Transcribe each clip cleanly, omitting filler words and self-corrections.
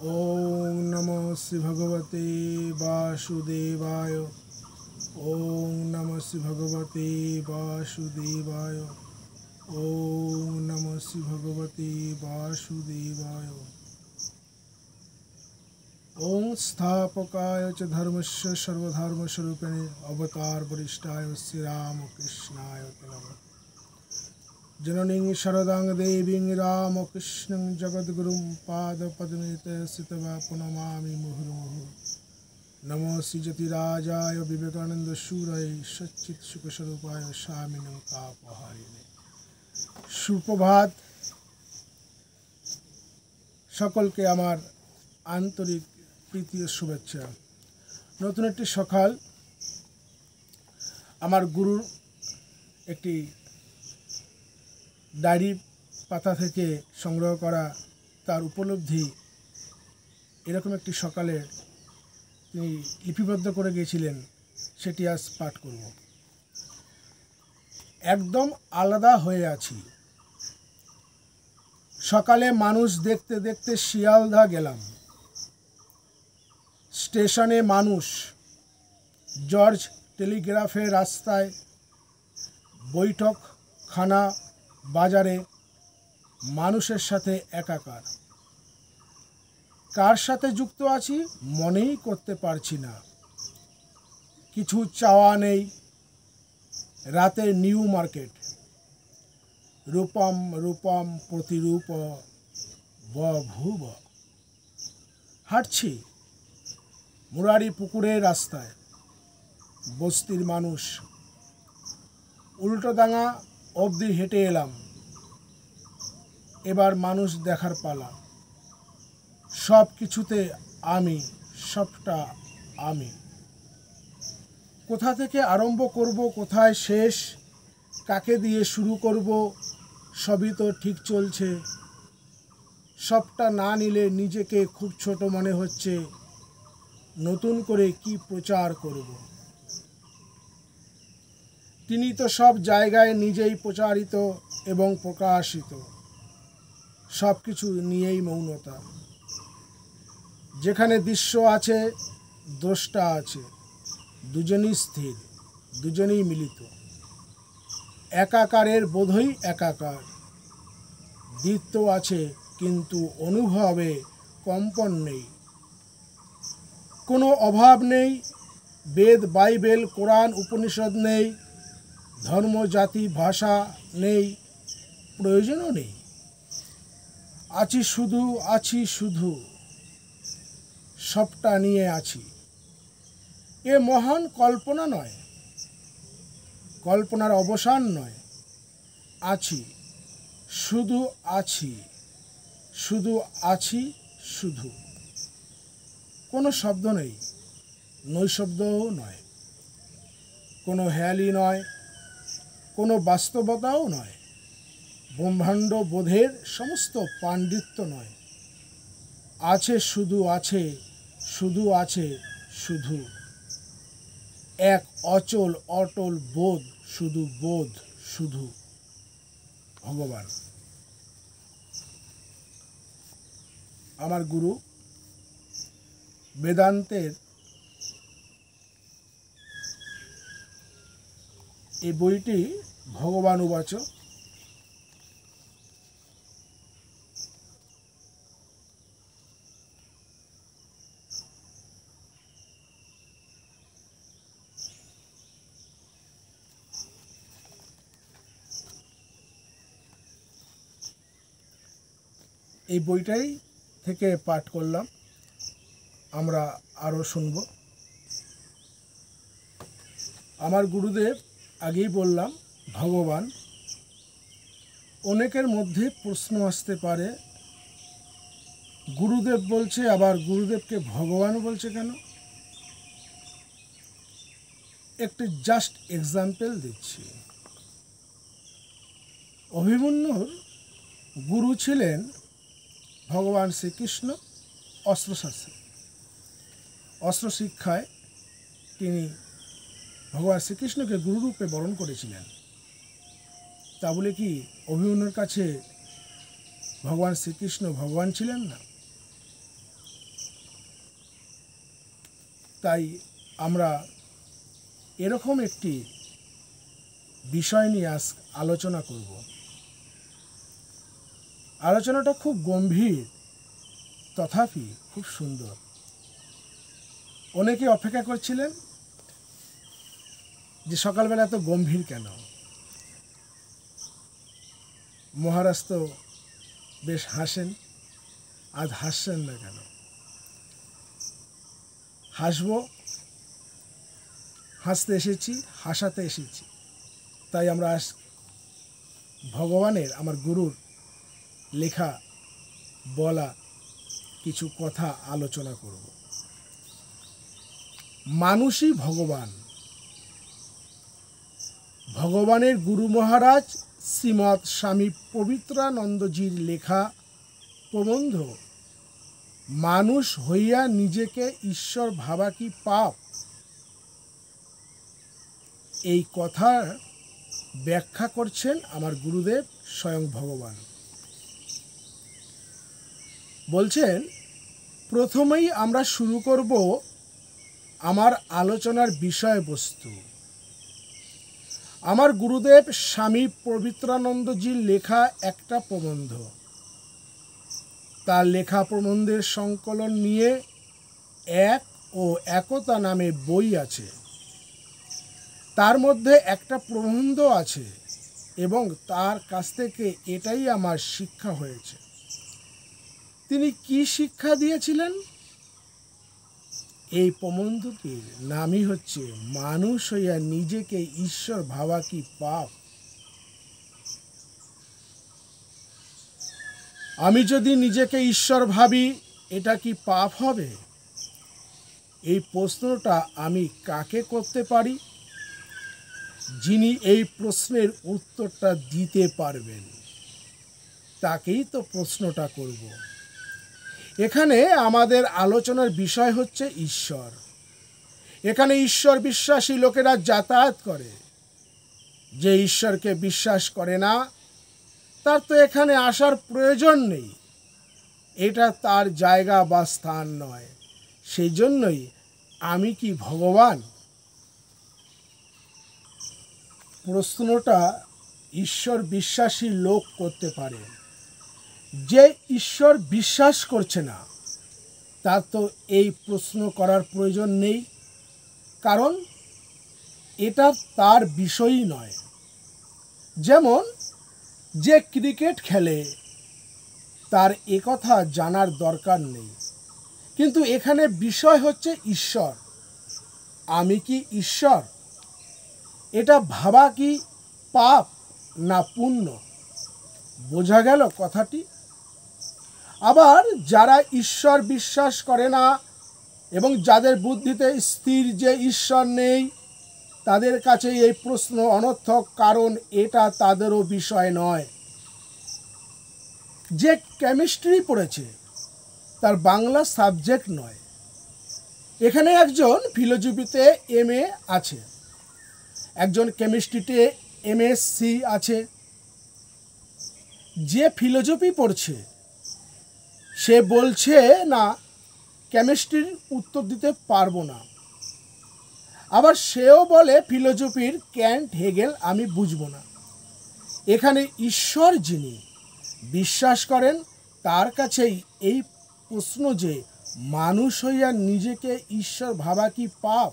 ओम नमो श्री भगवते वासुदेवाय। ओम नमो श्री भगवते वासुदेवाय। ओम नमो श्री भगवते वासुदेवाय। ओम स्थापकाय च धर्मस्य सर्वधर्मस्वरूपिणे अवतार वरिष्ठाय श्री रामकृष्णाय नमः। जननीं शरदां देवीं रामकृष्णं जगद्गुरुं पादपद्मे स्थित्वा प्रणमामि मुहुर्मुहुः। नमो श्रीजतिराजाय विवेकानन्दसूरये सच्चित्सुखस्वरूपाय स्वामिनं तापहारिणे। সুপ্রভাত সকলকে আমার আন্তরিক প্রীতি ও শুভেচ্ছা। নতুন একটি সকাল, আমার গুরুর একটি ডায়েরি পাতা থেকে সংগ্রহ করা তার উপলব্ধি, এরকম একটি সকালে তিনি লিপিবদ্ধ করে গিয়েছিলেন, সেটি আজ পাঠ করব। একদম আলাদা হয়ে আছি। সকালে মানুষ দেখতে দেখতে শিয়ালদা গেলাম। স্টেশনে মানুষ, জর্জ টেলিগ্রাফের রাস্তায়, বৈঠকখানা, বাজারে মানুষের সাথে একাকার। কার সাথে যুক্ত আছি মনেই করতে পারছি না। কিছু চাওয়া নেই। রাতে নিউ মার্কেট, রূপম রূপম প্রতিরূপ বভুব। হাঁটছি মুরারি পুকুরের রাস্তায়, বস্তির মানুষ। উল্টোডাঙা অবধি হেঁটে এলাম। এবার মানুষ দেখার পালা। সব কিছুতে আমি, সবটা আমি। কোথা থেকে আরম্ভ করব, কোথায় শেষ, কাকে দিয়ে শুরু করব, সবই তো ঠিক চলছে। সবটা না নিলে নিজেকে খুব ছোট মনে হচ্ছে। নতুন করে কি প্রচার করব? তিনি তো সব জায়গায় নিজেই প্রচারিত এবং প্রকাশিত। সব কিছু নিয়েই মৌনতা। যেখানে দৃশ্য আছে, দ্রষ্টা আছে। দুজনই স্থির, দুজনেই মিলিত। একাকারের বোধই একাকার। দ্বিত্ব আছে কিন্তু অনুভবে কম্পন নেই। কোনো অভাব নেই। বেদ, বাইবেল, কোরআন, উপনিষদ নেই। ধর্ম, জাতি, ভাষা নেই, প্রয়োজনও নেই। আছি শুধু, আছি শুধু, সবটা নিয়ে আছি। এ মহান কল্পনা নয়, কল্পনার অবসান নয়। আছি, শুধু আছি, শুধু আছি, শুধু। কোনো শব্দ নেই, নৈশব্দও নয়। কোনো হেয়ালি নয়, কোনো বাস্তবতাও নয়। ব্রহ্মাণ্ড বোধের সমস্ত পাণ্ডিত্য নয়। আছে শুধু আছে, শুধু আছে শুধু। এক অচল অটল বোধ, শুধু বোধ, শুধু ভগবান। আমার গুরু বেদান্তের এই বইটি ভগবান উবাচ। এই বইটাই থেকে পাঠ করলাম, আমরা আরও শুনব। আমার গুরুদেব, আগেই বললাম, ভগবান। অনেকের মধ্যে প্রশ্ন আসতে পারে, গুরুদেব বলছে, আবার গুরুদেবকে ভগবান বলছে কেন? একটি জাস্ট এক্সাম্পল দিচ্ছি। অভিমন্যুর গুরু ছিলেন ভগবান শ্রীকৃষ্ণ। অস্ত্রশাস্ত্রে, অস্ত্র শিক্ষায় তিনি ভগবান শ্রীকৃষ্ণকে গুরুরূপে বরণ করেছিলেন। তা বলে কি অভিমন্যুর কাছে ভগবান শ্রীকৃষ্ণ ভগবান ছিলেন না? তাই আমরা এরকম একটি বিষয় নিয়ে আজ আলোচনা করব। আলোচনাটা খুব গম্ভীর, তথাপি খুব সুন্দর। অনেকে অপেক্ষা করছিলেন যে সকালবেলা এত গম্ভীর কেন। মহারাজ তো বেশ হাসেন, আজ হাসছেন না কেন? হাসবো, হাসতে এসেছি, হাসাতে এসেছি। তাই আমরা আজ ভগবানের, আমার গুরুর লেখা বলা কিছু কথা আলোচনা করব। মানুষই ভগবান। ভগবানের গুরু মহারাজ শ্রীমৎ স্বামী পবিত্রানন্দজির লেখা প্রবন্ধ মানুষ হইয়া নিজেকে ঈশ্বর ভাবা কি পাপ, এই কথার ব্যাখ্যা করছেন আমার গুরুদেব স্বয়ং ভগবান। বলছেন, প্রথমেই আমরা শুরু করব আমার আলোচনার বিষয়বস্তু। আমার গুরুদেব স্বামী পবিত্রানন্দজির লেখা একটা প্রবন্ধ। তার লেখা প্রবন্ধের সংকলন নিয়ে এক ও একতা নামে বই আছে। তার মধ্যে একটা প্রবন্ধ আছে এবং তার কাছ থেকে এটাই আমার শিক্ষা হয়েছে। তিনি কি শিক্ষা দিয়েছিলেন? এই প্রবন্ধটির নামই হচ্ছে মানুষ হইয়া নিজেকে ঈশ্বর ভাবা কি পাপ। আমি যদি নিজেকে ঈশ্বর ভাবি, এটা কি পাপ হবে? এই প্রশ্নটা আমি কাকে করতে পারি? যিনি এই প্রশ্নের উত্তরটা দিতে পারবেন তাকেই তো প্রশ্নটা করব। এখানে আমাদের আলোচনার বিষয় হচ্ছে ঈশ্বর। এখানে ঈশ্বর বিশ্বাসী লোকেরা যাতায়াত করে। যে ঈশ্বরকে বিশ্বাস করে না, তার তো এখানে আসার প্রয়োজন নেই। এটা তার জায়গা বা স্থান নয়। সেই জন্যই আমি কি ভগবান? প্রশ্নটা ঈশ্বর বিশ্বাসী লোক করতে পারে। যে ঈশ্বর বিশ্বাস করছে না, তার তো এই প্রশ্ন করার প্রয়োজন নেই, কারণ এটা তার বিষয়ই নয়। যেমন যে ক্রিকেট খেলে, তার একথা জানার দরকার নেই, কিন্তু এখানে বিষয় হচ্ছে ঈশ্বর। আমি কি ঈশ্বর? এটা ভাবা কি পাপ না পুণ্য? বোঝা গেল কথাটি? আবার যারা ঈশ্বর বিশ্বাস করে না এবং যাদের বুদ্ধিতে স্থির যে ঈশ্বর নেই, তাদের কাছে এই প্রশ্ন অনর্থক, কারণ এটা তাদেরও বিষয় নয়। যে কেমিস্ট্রি পড়েছে, তার বাংলা সাবজেক্ট নয়। এখানে একজন ফিলোসফিতে MA আছে, একজন কেমিস্ট্রিতে MSc আছে। যে ফিলোসফি পড়ছে সে বলছে না, কেমিস্ট্রির উত্তর দিতে পারবো না। আবার সেও বলে ফিলোসফির ক্যান্ট, হেগেল আমি বুঝবো না। এখানে ঈশ্বর যিনি বিশ্বাস করেন, তার কাছেই এই প্রশ্ন যে মানুষ হইয়া নিজেকে ঈশ্বর ভাবা কি পাপ।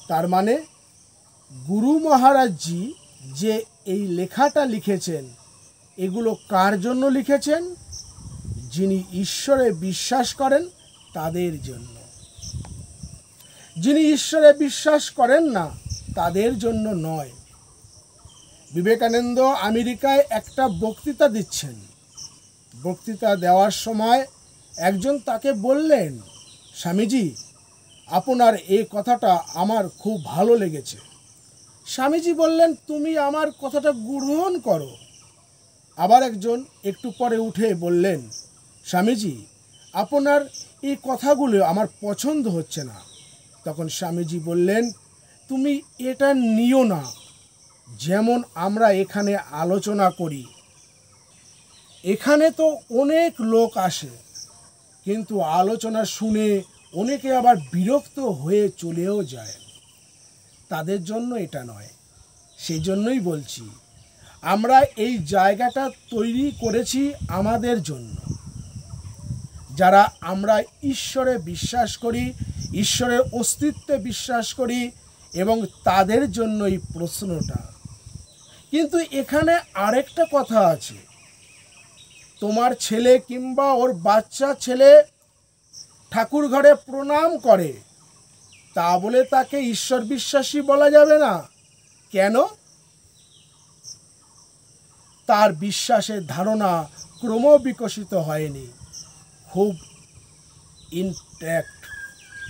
তার মানে গুরু মহারাজজি যে এই লেখাটা লিখেছেন, এগুলো কার জন্য লিখেছেন? যিনি ঈশ্বরে বিশ্বাস করেন তাদের জন্য। যিনি ঈশ্বরে বিশ্বাস করেন না, তাদের জন্য নয়। বিবেকানন্দ আমেরিকায় একটা বক্তৃতা দিচ্ছেন। বক্তৃতা দেওয়ার সময় একজন তাকে বললেন, স্বামীজি, আপনার এই কথাটা আমার খুব ভালো লেগেছে। স্বামীজি বললেন, তুমি আমার কথাটা গ্রহণ করো। আবার একজন একটু পরে উঠে বললেন, স্বামীজি, আপনার এই কথাগুলো আমার পছন্দ হচ্ছে না। তখন স্বামীজি বললেন, তুমি এটা নিও না। যেমন আমরা এখানে আলোচনা করি, এখানে তো অনেক লোক আসে, কিন্তু আলোচনা শুনে অনেকে আবার বিরক্ত হয়ে চলেও যায়। তাদের জন্য এটা নয়। সেই জন্যই বলছি, আমরা এই জায়গাটা তৈরি করেছি আমাদের জন্য, যারা আমরা ঈশ্বরে বিশ্বাস করি, ঈশ্বরের অস্তিত্বে বিশ্বাস করি, এবং তাদের জন্য এই প্রশ্নটা। কিন্তু এখানে আরেকটা কথা আছে, তোমার ছেলে কিংবা ওর বাচ্চা ছেলে ঠাকুর ঘরে প্রণাম করে, তা বলে তাকে ঈশ্বর বিশ্বাসী বলা যাবে না। কেন? তার বিশ্বাসের ধারণা ক্রমবিকশিত হয়নি। খুব ইনট্যাক্ট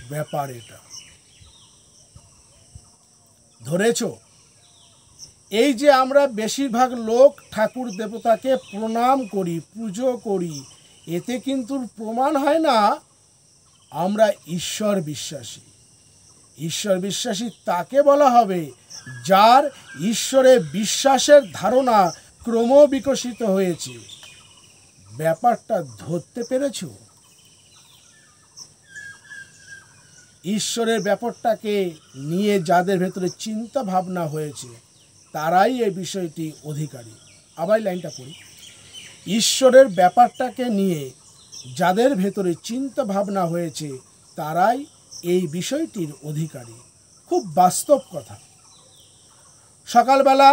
ব্যাপার এটা। ধরেছ? এই যে আমরা বেশিরভাগ লোক ঠাকুর দেবতাকে প্রণাম করি, পুজো করি, এতে কিন্তু প্রমাণ হয় না আমরা ঈশ্বর বিশ্বাসী। ঈশ্বর বিশ্বাসী তাকে বলা হবে যার ঈশ্বরে বিশ্বাসের ধারণা ক্রমবিকশিত হয়েছে। ব্যাপারটা ধরতে পেরেছ? ঈশ্বরের ব্যাপারটাকে নিয়ে যাদের ভেতরে চিন্তা ভাবনা হয়েছে তারাই এই বিষয়টি অধিকারী। আবার লাইনটা পড়ি, ঈশ্বরের ব্যাপারটাকে নিয়ে যাদের ভেতরে চিন্তা ভাবনা হয়েছে তারাই এই বিষয়টির অধিকারী। খুব বাস্তব কথা। সকালবেলা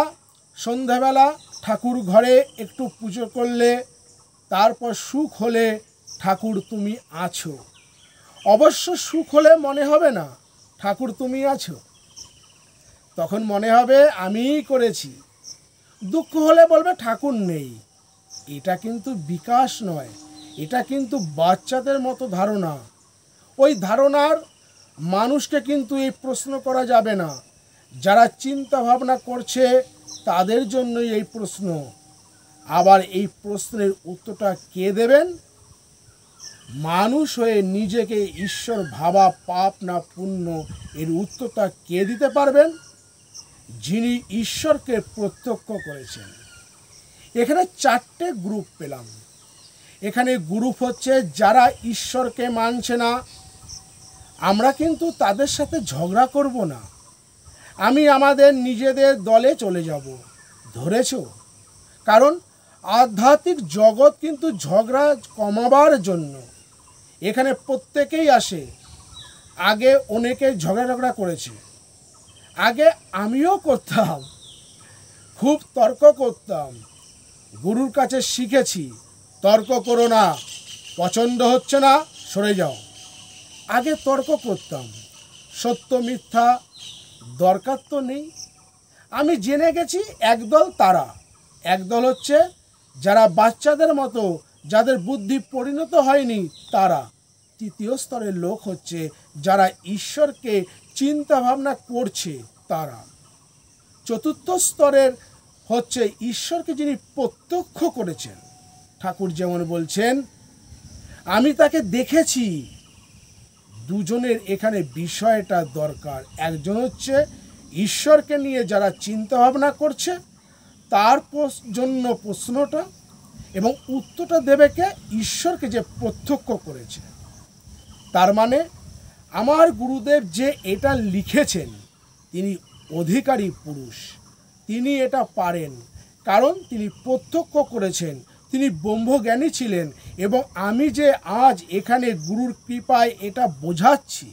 সন্ধ্যাবেলা ঠাকুর ঘরে একটু পুজো করলে, তারপর সুখ হলে ঠাকুর তুমি আছো। অবশ্য সুখ হলে মনে হবে না ঠাকুর তুমি আছো, তখন মনে হবে আমিই করেছি। দুঃখ হলে বলবে ঠাকুর নেই। এটা কিন্তু বিকাশ নয়, এটা কিন্তু বাচ্চাদের মতো ধারণা। ওই ধারণার মানুষকে কিন্তু এই প্রশ্ন করা যাবে না। যারা চিন্তা ভাবনা করছে তাদের জন্যই এই প্রশ্ন। আবার এই প্রশ্নের উত্তরটা কে দেবেন? মানুষ হয়ে নিজেকে ঈশ্বর ভাবা পাপ না পুণ্য, এর উত্তরটা কে দিতে পারবেন? যিনি ঈশ্বরকে প্রত্যক্ষ করেছেন। এখানে 4টে গ্রুপ পেলাম। এখানে গ্রুপ হচ্ছে যারা ঈশ্বরকে মানছে না। আমরা কিন্তু তাদের সাথে ঝগড়া করব না, আমি আমাদের নিজেদের দলে চলে যাব। ধরেছ? কারণ আধ্যাত্মিক জগৎ কিন্তু ঝগড়া কমাবার জন্য। এখানে প্রত্যেকেই আসে। আগে অনেকে ঝগড়া করেছে, আগে আমিও করতাম, খুব তর্ক করতাম। গুরুর কাছে শিখেছি, তর্ক করো না, পছন্দ হচ্ছে না সরে যাও। আগে তর্ক করতাম, সত্য মিথ্যা দরকার তো নেই। আমি জেনে গেছি একদল তারা, একদল হচ্ছে যারা বাচ্চাদের মতো, যাদের বুদ্ধি পরিণত হয়নি তারা। তৃতীয় স্তরের লোক হচ্ছে যারা ঈশ্বরকে চিন্তা ভাবনা করছে তারা। চতুর্থ স্তরের হচ্ছে ঈশ্বরকে যিনি প্রত্যক্ষ করেছেন। ঠাকুর যেমন বলছেন, আমি তাকে দেখেছি। দুজনের এখানে বিষয়টা দরকার। একজন হচ্ছে ঈশ্বরকে নিয়ে যারা চিন্তা ভাবনা করছে তার জন্য প্রশ্নটা, এবং উত্তরটা দেবে কে? ঈশ্বরকে যে প্রত্যক্ষ করেছে। তার মানে আমার গুরুদেব যে এটা লিখেছেন তিনি অধিকারী পুরুষ, তিনি এটা পারেন, কারণ তিনি প্রত্যক্ষ করেছেন, তিনি ব্রহ্মজ্ঞানী ছিলেন। এবং আমি যে আজ এখানে গুরুর কৃপায় এটা বোঝাচ্ছি,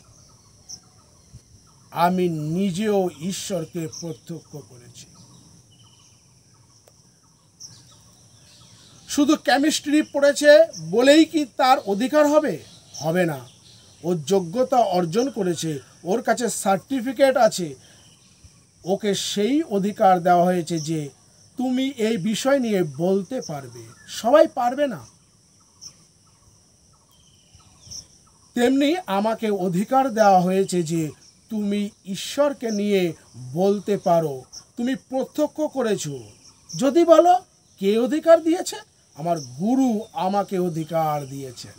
আমি নিজেও ঈশ্বরকে প্রত্যক্ষ করেছি। শুধু কেমিস্ট্রি পড়েছে বলেই কি তার অধিকার হবে? হবে না। ওর যোগ্যতা অর্জন করেছে, ওর কাছে সার্টিফিকেট আছে, ওকে সেই অধিকার দেওয়া হয়েছে যে তুমি এই বিষয় নিয়ে বলতে পারবে। সবাই পারবে না। তেমনি আমাকে অধিকার দেওয়া হয়েছে যে তুমি ঈশ্বরকে নিয়ে বলতে পারো, তুমি প্রত্যক্ষ করেছো। যদি বলো কে অধিকার দিয়েছে? আমার গুরু আমাকে অধিকার দিয়েছেন।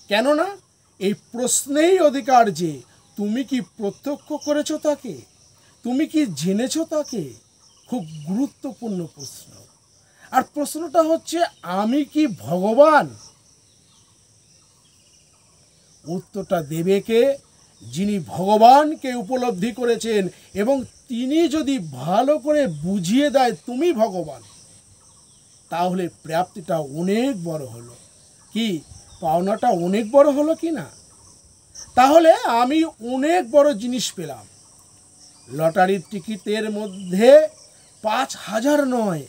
কেননা এই প্রশ্নেই অধিকার যে তুমি কি প্রত্যক্ষ করেছো তাকে, তুমি কি জেনেছো তাকে। খুব গুরুত্বপূর্ণ প্রশ্ন। আর প্রশ্নটা হচ্ছে, আমি কি ভগবান? উত্তরটা দেবে কে? যিনি ভগবানকে উপলব্ধি করেছেন এবং তিনি যদি ভালো করে বুঝিয়ে দেয় তুমি ভগবান, তাহলে প্রাপ্তিটা অনেক বড় হলো। কি পাওনাটা অনেক বড় হলো কি না? তাহলে আমি অনেক বড় জিনিস পেলাম। লটারির টিকিটের মধ্যে 5,000 নয়,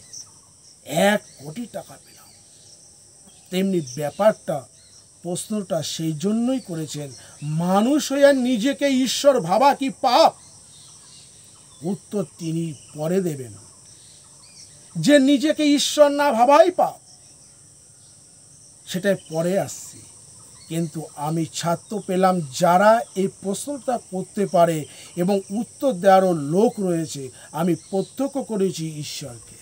1 কোটি টাকা পেলাম। তেমনি ব্যাপারটা, প্রশ্নটা সেই জন্যই করেছেন, মানুষ হইয়া নিজেকে ঈশ্বর ভাবা কি পাপ? উত্তর তিনি পরে দেবেন, যে নিজেকে ঈশ্বর না ভাবাই পাপ, সেটাই পরে আসছি। কিন্তু আমি ছাত্র পেলাম যারা এই প্রশ্নটা করতে পারে এবং উত্তর দেওয়ারও লোক রয়েছে। আমি প্রত্যক্ষ করেছি ঈশ্বরকে।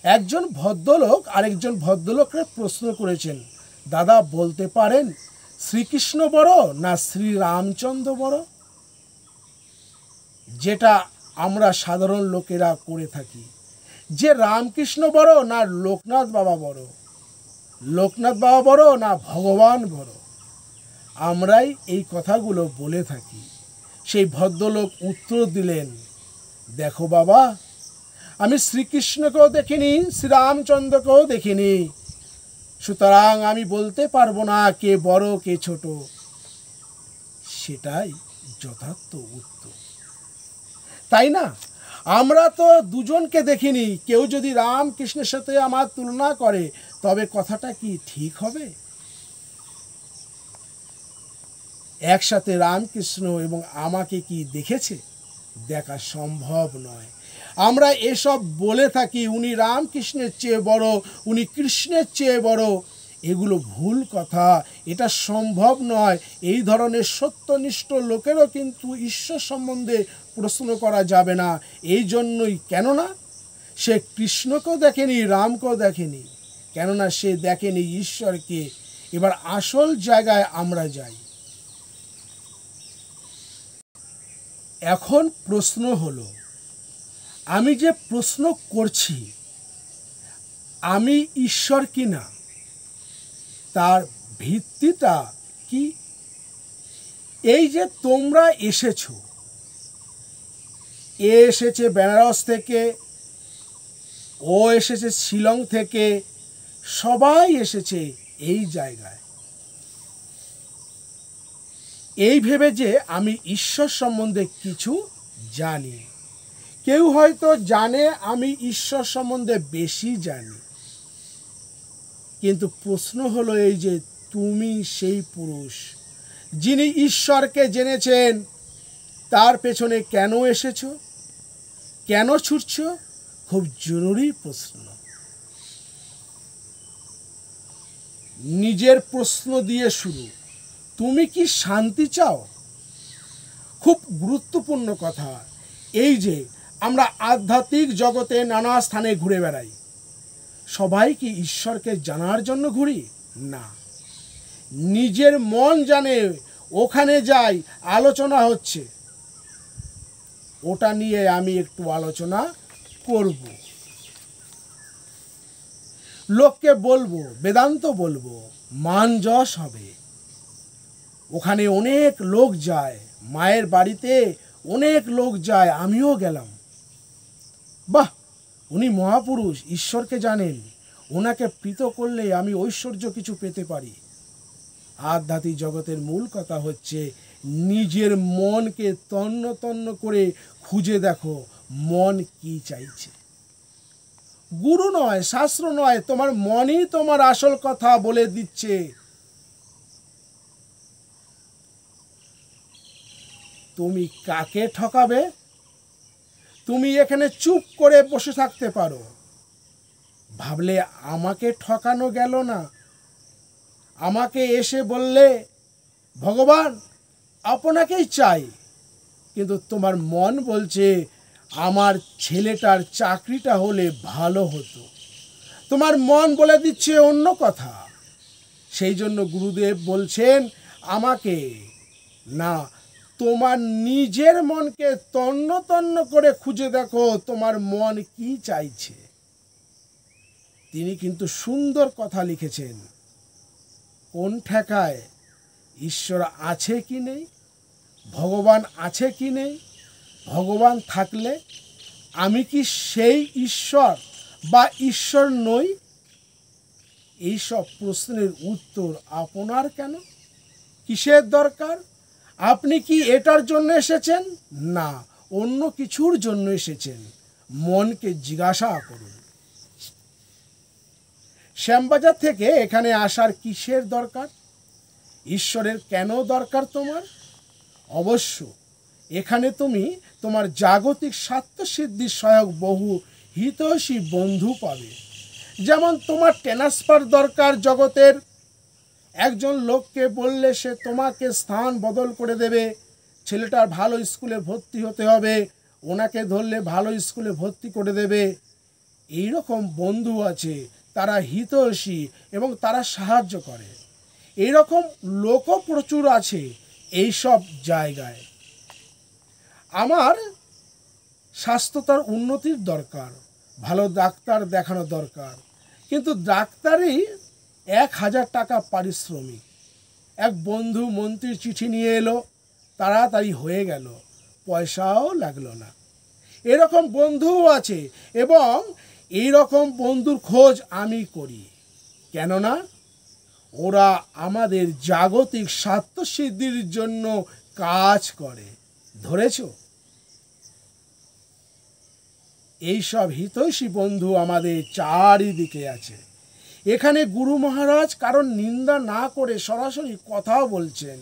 একজন ভদ্রলোক আরেকজন ভদ্রলোককে প্রশ্ন করেছেন, দাদা বলতে পারেন শ্রীকৃষ্ণ বড় না শ্রীরামচন্দ্র বড়? যেটা আমরা সাধারণ লোকেরা করে থাকি, যে রামকৃষ্ণ বড় না লোকনাথ বাবা বড়, লোকনাথ বাবা বড় না ভগবান বড়, আমরাই এই কথাগুলো বলে থাকি। সেই ভদ্রলোক উত্তর দিলেন, দেখো বাবা, আমি শ্রীকৃষ্ণকেও দেখিনি, শ্রীরামচন্দ্রকেও দেখিনি, সুতরাং আমি বলতে পারবো না কে বড় কে ছোট। সেটাই যথার্থ উত্তর, তাই না? আমরা তো দুজনকে দেখিনি। কেউ যদি রামকৃষ্ণের সাথে আমার তুলনা করে, তবে কথাটা কি ঠিক হবে? একসাথে রামকৃষ্ণ এবং আমাকে কি দেখেছে? দেখা সম্ভব নয়। আমরা এসব বলে থাকি, উনি রামকৃষ্ণের চেয়ে বড়, উনি কৃষ্ণের চেয়ে বড়। এগুলো ভুল কথা, এটা সম্ভব নয়। এই ধরনের সত্যনিষ্ঠ লোকেরও কিন্তু ঈশ্বর সম্বন্ধে প্রশ্ন করা যাবে না। এই জন্যই, কেননা সে কৃষ্ণকেও দেখেনি, রামকেও দেখেনি, কেননা সে দেখেনি ঈশ্বরকে। এবার আসল জায়গায় আমরা যাই। এখন প্রশ্ন হলো, আমি যে প্রশ্ন করছি আমি ঈশ্বর কি না, তার ভিত্তিটা কি? এই যে তোমরা এসেছো, এ এসেছে বেনারস থেকে, ও এসেছে শিলং থেকে, সবাই এসেছে এই জায়গায় এই ভেবে যে আমি ঈশ্বর সম্বন্ধে কিছু জানি। কেউ হয়তো জানে আমি ঈশ্বর সম্বন্ধে বেশি জানি, কিন্তু প্রশ্ন হলো এই যে তুমি সেই পুরুষ যিনি ঈশ্বরকে জেনেছেন, তার পেছনে কেন এসেছো, কেন ছুটছো? খুব জরুরি প্রশ্ন। নিজের প্রশ্ন দিয়ে শুরু। তুমি কি শান্তি চাও? খুব গুরুত্বপূর্ণ কথা। এই যে আমরা আধ্যাত্মিক জগতে নানা স্থানে ঘুরে বেড়াই, সবাই কি ঈশ্বরকে জানার জন্য ঘুরি? না, নিজের মন জানে, ওখানে যাই, আলোচনা হচ্ছে, ওটা নিয়ে আমি একটু আলোচনা করব। লোককে বলবো, বেদান্ত বলবো, মান যশ হবে। ওখানে অনেক লোক যায়, মায়ের বাড়িতে অনেক লোক যায়, আমিও গেলাম। বাহ, উনি মহাপুরুষ, ঈশ্বরকে জানেন, ওনাকে প্রীত করলে আমি ঐশ্বর্য কিছু পেতে পারি। আধ্যাত্মিক জগতের মূল কথা হচ্ছে নিজের মনকে তন্ন তন্ন করে খুঁজে দেখো, মন কি চাইছে। গুরু নয়, শাস্ত্র নয়, তোমার মনই তোমার আসল কথা বলে দিচ্ছে। তুমি কাকে ঠকাবে? তুমি এখানে চুপ করে বসে থাকতে পারো, ভাবলে আমাকে ঠকানো গেল না। আমাকে এসে বললে ভগবান আপনাকেই চাই, কিন্তু তোমার মন বলছে আমার ছেলেটার চাকরিটা হলে ভালো হতো। তোমার মন বলে দিচ্ছে অন্য কথা। সেই জন্য গুরুদেব বলছেন আমাকে না, তোমার নিজের মনকে তন্ন তন্ন করে খুঁজে দেখো, তোমার মন কি চাইছে। তিনি কিন্তু সুন্দর কথা লিখেছেন। কোন ঠেকায় ঈশ্বর আছে কি নেই, ভগবান আছে কি নেই, ভগবান থাকলে আমি কি সেই ঈশ্বর বা ঈশ্বর নই? এইসব প্রশ্নের উত্তর আপনার কেন? কিসের দরকার? আপনি কি এটার জন্য এসেছেন? না, অন্য কিছুর জন্য এসেছেন। মনকে জিজ্ঞাসা করুন, শ্যামবাজার থেকে এখানে আসার কিসের দরকার? ঈশ্বরের কেন দরকার তোমার? অবশ্য এখানে তুমি তোমার জাগতিক স্বার্থসিদ্ধির সহায়ক বহু হিতৈষী বন্ধু পাবে। যেমন তোমার ট্রান্সফার দরকার জগতের, একজন লোককে বললে সে তোমাকে স্থান বদল করে দেবে। ছেলেটার ভালো স্কুলে ভর্তি হতে হবে, ওনাকে ধরলে ভালো স্কুলে ভর্তি করে দেবে। এই রকম বন্ধু আছে, তারা হিতৈষী এবং তারা সাহায্য করে। এই রকম লোকও প্রচুর আছে এই সব জায়গায়। আমার স্বাস্থ্যতার উন্নতির দরকার, ভালো ডাক্তার দেখানো দরকার, কিন্তু ডাক্তারই 1000 টাকা পারিশ্রমিক। এক বন্ধু মন্ত্রীর চিঠি নিয়ে এলো, তাড়াতাড়ি হয়ে গেল, পয়সাও লাগলো না। এরকম বন্ধুও আছে এবং এই রকম বন্ধুর খোঁজ আমি করি। কেননা ওরা আমাদের জাগতিক স্বার্থসিদ্ধির জন্য কাজ করে। ধরেছ? এইসব হিতৈষী বন্ধু আমাদের চারিদিকে আছে। এখানে গুরু মহারাজ কারণ নিন্দা না করে সরাসরি কথাও বলছেন।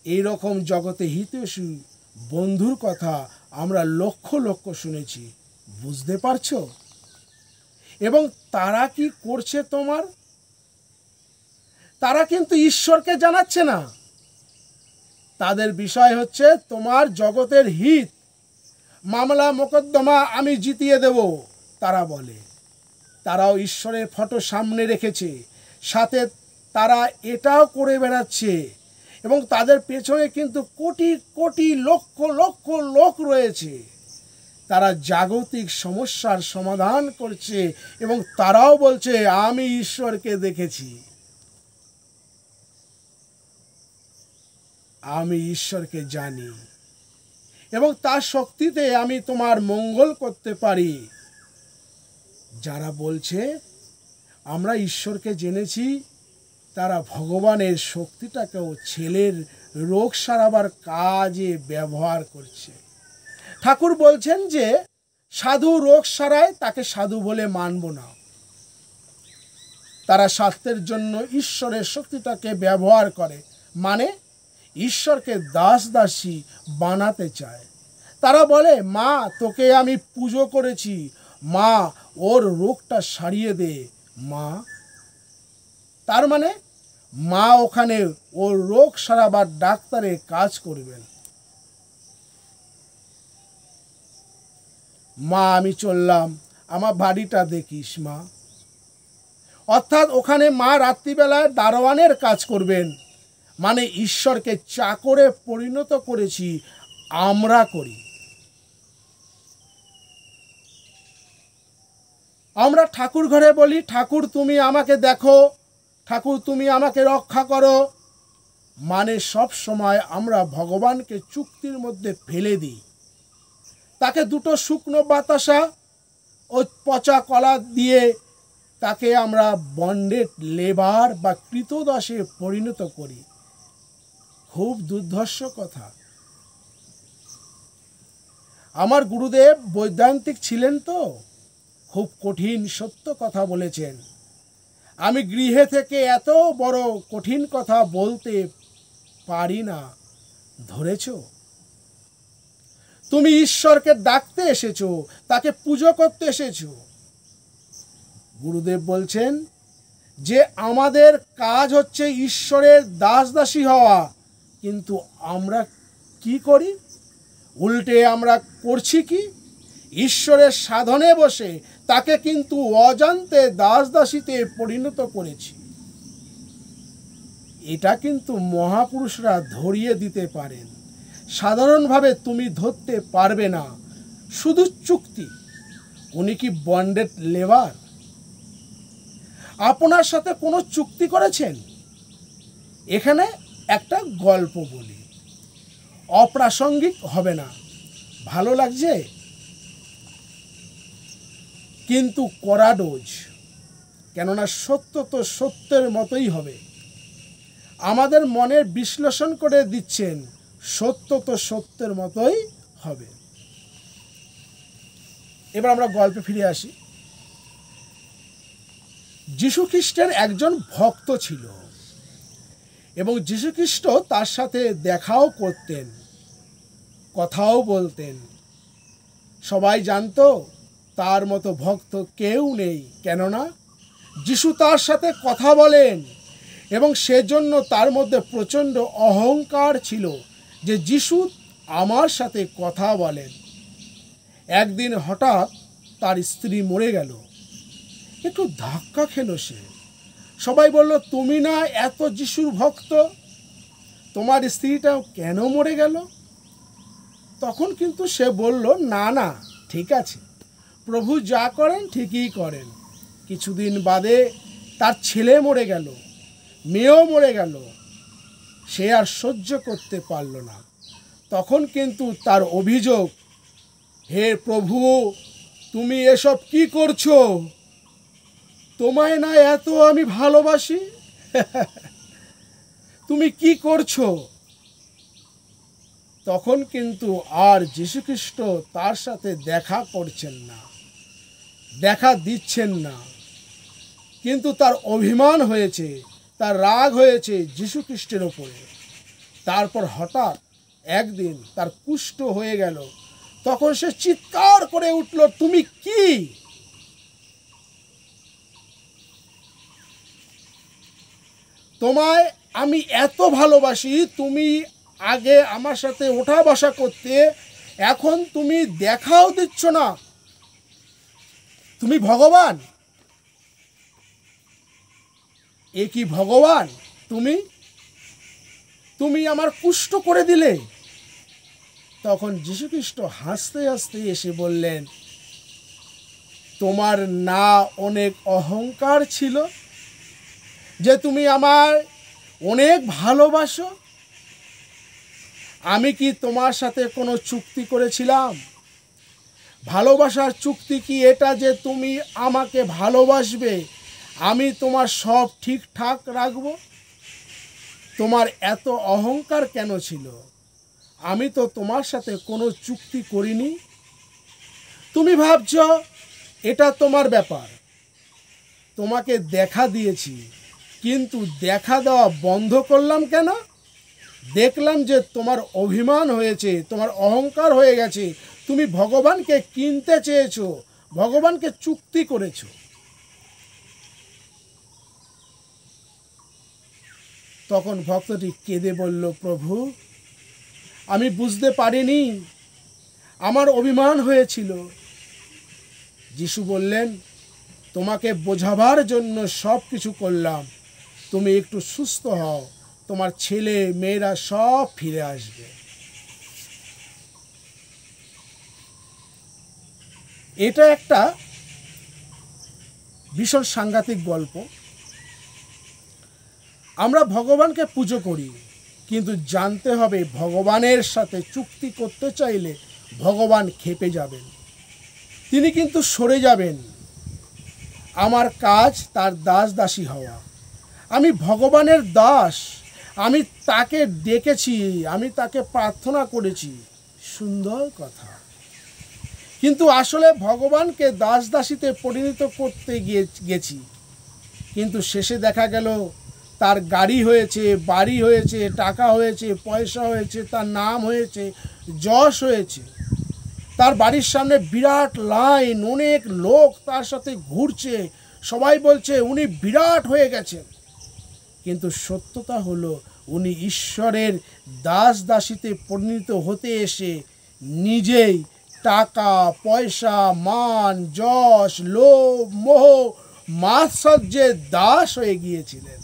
এই রকম জগতে হিতৈষী বন্ধুর কথা আমরা লক্ষ লক্ষ শুনেছি, বুঝতে পারছো? এবং তারা কি করছে তোমার? তারা কিন্তু ঈশ্বরকে জানাচ্ছে না। তাদের বিষয় হচ্ছে তোমার জগতের হিত, মামলা মোকদ্দমা আমি জিতিয়ে দেব তারা বলে। তারাও ঈশ্বরের ফটো সামনে রেখেছে, সাথে তারা এটাও করে বেড়াচ্ছে এবং তাদের পেছনে কিন্তু কোটি কোটি লক্ষ লক্ষ লোক রয়েছে। তারা জাগতিক সমস্যার সমাধান করছে এবং তারাও বলছে আমি ঈশ্বরকে দেখেছি, আমি ঈশ্বরকে জানি এবং তার শক্তিতে আমি তোমার মঙ্গল করতে পারি। যারা বলছে আমরা ঈশ্বরকে জেনেছি, তারা ভগবানের শক্তিটাকেও ছেলের রোগ সারাবার কাজে ব্যবহার করছে। ঠাকুর বলছেন যে সাধু রোগ সারায়, তাকে সাধু বলে মানব না। তারা স্বাস্থ্যের জন্য ঈশ্বরের শক্তিটাকে ব্যবহার করে, মানে ঈশ্বরকে দাস দাসী বানাতে চায়। তারা বলে মা তোকে আমি পুজো করেছি, মা ওর রোগটা সারিয়ে দে মা। তার মানে মা ওখানে ওর রোগ সারাবার ডাক্তারের কাজ করবেন। মা আমি চললাম, আমার বাড়িটা দেখিস মা। অর্থাৎ ওখানে মা রাত্রিবেলায় দারোয়ানের কাজ করবেন, মানে ঈশ্বরকে চাকরে পরিণত করেছি আমরা করি। আমরা ঠাকুর ঘরে বলি ঠাকুর তুমি আমাকে দেখো, ঠাকুর তুমি আমাকে রক্ষা করো, মানে সব সময় আমরা ভগবানকে চুক্তির মধ্যে ফেলে দিই। তাকে দুটো শুকনো বাতাসা ও পচা কলা দিয়ে তাকে আমরা বন্ডেড লেবার বা কৃতদাসে পরিণত করি। খুব দুর্ধর্ষ কথা। আমার গুরুদেব বৈদান্তিক ছিলেন তো, খুব কঠিন সত্য কথা বলেছেন। আমি গৃহে থেকে এত বড় কঠিন কথা বলতে পারি না। ধরেছ? তুমি ঈশ্বরকে ডাকতে এসেছো, তাকে পুজো করতে এসেছো। গুরুদেব বলছেন যে আমাদের কাজ হচ্ছে ঈশ্বরের দাস দাসী হওয়া, কিন্তু আমরা কি করি? উল্টে আমরা করছি কি? ঈশ্বরের সাধনে বসে তাকে কিন্তু অজান্তে দাস দাসীতে পরিণত করেছি। এটা কিন্তু মহাপুরুষরা ধরিয়ে দিতে পারেন, সাধারণভাবে তুমি ধরতে পারবে না। শুধু চুক্তি, উনি কি বন্ডেড লেবার? আপনার সাথে কোনো চুক্তি করেছেন? এখানে একটা গল্প বলি, অপ্রাসঙ্গিক হবে না, ভালো লাগছে কিন্তু কড়া ডোজ, কেননা সত্য তো সত্যের মতোই হবে। আমাদের মনের বিশ্লেষণ করে দিচ্ছেন সত্য তো সত্যের মতোই হবে। এবার আমরা গল্পে ফিরে আসি। যীশু খ্রিস্টের একজন ভক্ত ছিল এবং যীশু খ্রিস্ট তার সাথে দেখাও করতেন, কথাও বলতেন। সবাই জানতো তার মতো ভক্ত কেউ নেই, কেননা যীশু তার সাথে কথা বলেন এবং সেজন্য তার মধ্যে প্রচণ্ড অহংকার ছিল যে যীশু আমার সাথে কথা বলেন। একদিন হঠাৎ তার স্ত্রী মরে গেল, একটু ধাক্কা খেলো সে। সবাই বলল, তুমি না এত যীশুর ভক্ত, তোমার স্ত্রীটাও কেন মরে গেল? তখন কিন্তু সে বলল, না না ঠিক আছে, প্রভু যা করেন ঠিকই করেন। কিছুদিন বাদে তার ছেলে মরে গেল, মেয়েও মরে গেল। সে আর সহ্য করতে পারল না। তখন কিন্তু তার অভিযোগ, হে প্রভু, তুমি এসব কি করছো? তোমায় না এত আমি ভালোবাসি, তুমি কি করছো? তখন কিন্তু আর যীশুখ্রিস্ট তার সাথে দেখা করছেন না, দেখা দিচ্ছেন না। কিন্তু তার অভিমান হয়েছে, তার রাগ হয়েছে যীশুখ্রিস্টের ওপরে। তারপর হঠাৎ একদিন তার কুষ্ঠ হয়ে গেল। তখন সে চিৎকার করে উঠল, তুমি কি? তোমায় আমি এত ভালোবাসি, তুমি আগে আমার সাথে ওঠা বসা করতে, এখন তুমি দেখাও দিচ্ছ না। তুমি ভগবান? এ কি ভগবান? তুমি আমার কুষ্ঠ করে দিলে। তখন যীশুখ্রিস্ট হাসতে হাসতে এসে বললেন, তোমার না অনেক অহংকার ছিল যে তুমি আমার অনেক ভালোবাসো? আমি কি তোমার সাথে কোনো চুক্তি করেছিলাম? ভালোবাসার চুক্তি কি এটা যে তুমি আমাকে ভালোবাসবে, আমি তোমার সব ঠিকঠাক রাখব? তোমার এত অহংকার কেন ছিল? আমি তো তোমার সাথে কোনো চুক্তি করিনি। তুমি ভাবছ এটা তোমার ব্যাপার। তোমাকে দেখা দিয়েছি, কিন্তু দেখা দেওয়া বন্ধ করলাম কেন? দেখলাম যে তোমার অভিমান হয়েছে, তোমার অহংকার হয়ে গেছে। তুমি ভগবানকে কিনতে চেয়েছো, ভগবানকে চুক্তি করেছো। তখন ভক্তটি কেঁদে বলল, প্রভু, আমি বুঝতে পারিনি, আমার অভিমান হয়েছিল। যিশু বললেন, তোমাকে বোঝাবার জন্য সব কিছু করলাম, তুমি একটু সুস্থ হও, তোমার ছেলে মেয়েরা সব ফিরে আসবে। এটা একটা ভীষণ সাংঘাতিক গল্প। আমরা ভগবানকে পুজো করি, কিন্তু জানতে হবে ভগবানের সাথে চুক্তি করতে চাইলে ভগবান ক্ষেপে যাবেন, তিনি কিন্তু সরে যাবেন। আমার কাজ তার দাস দাসী হওয়া। আমি ভগবানের দাস, আমি তাকে ডেকেছি, আমি তাকে প্রার্থনা করেছি। সুন্দর কথা, কিন্তু আসলে ভগবানকে দাস দাসীতে পরিণত করতে গেছি। কিন্তু শেষে দেখা গেল তার গাড়ি হয়েছে, বাড়ি হয়েছে, টাকা হয়েছে, পয়সা হয়েছে, তার নাম হয়েছে, যশ হয়েছে। তার বাড়ির সামনে বিরাট লাইন, অনেক লোক তার সাথে ঘুরছে, সবাই বলছে উনি বিরাট হয়ে গেছেন। কিন্তু সত্যতা হলো উনি ঈশ্বরের দাস দাসীতে পরিণত হতে এসে নিজেই টাকা, পয়সা, মান, যশ, লোভ, মোহ, মাৎসর্যের দাস হয়ে গিয়েছিলেন।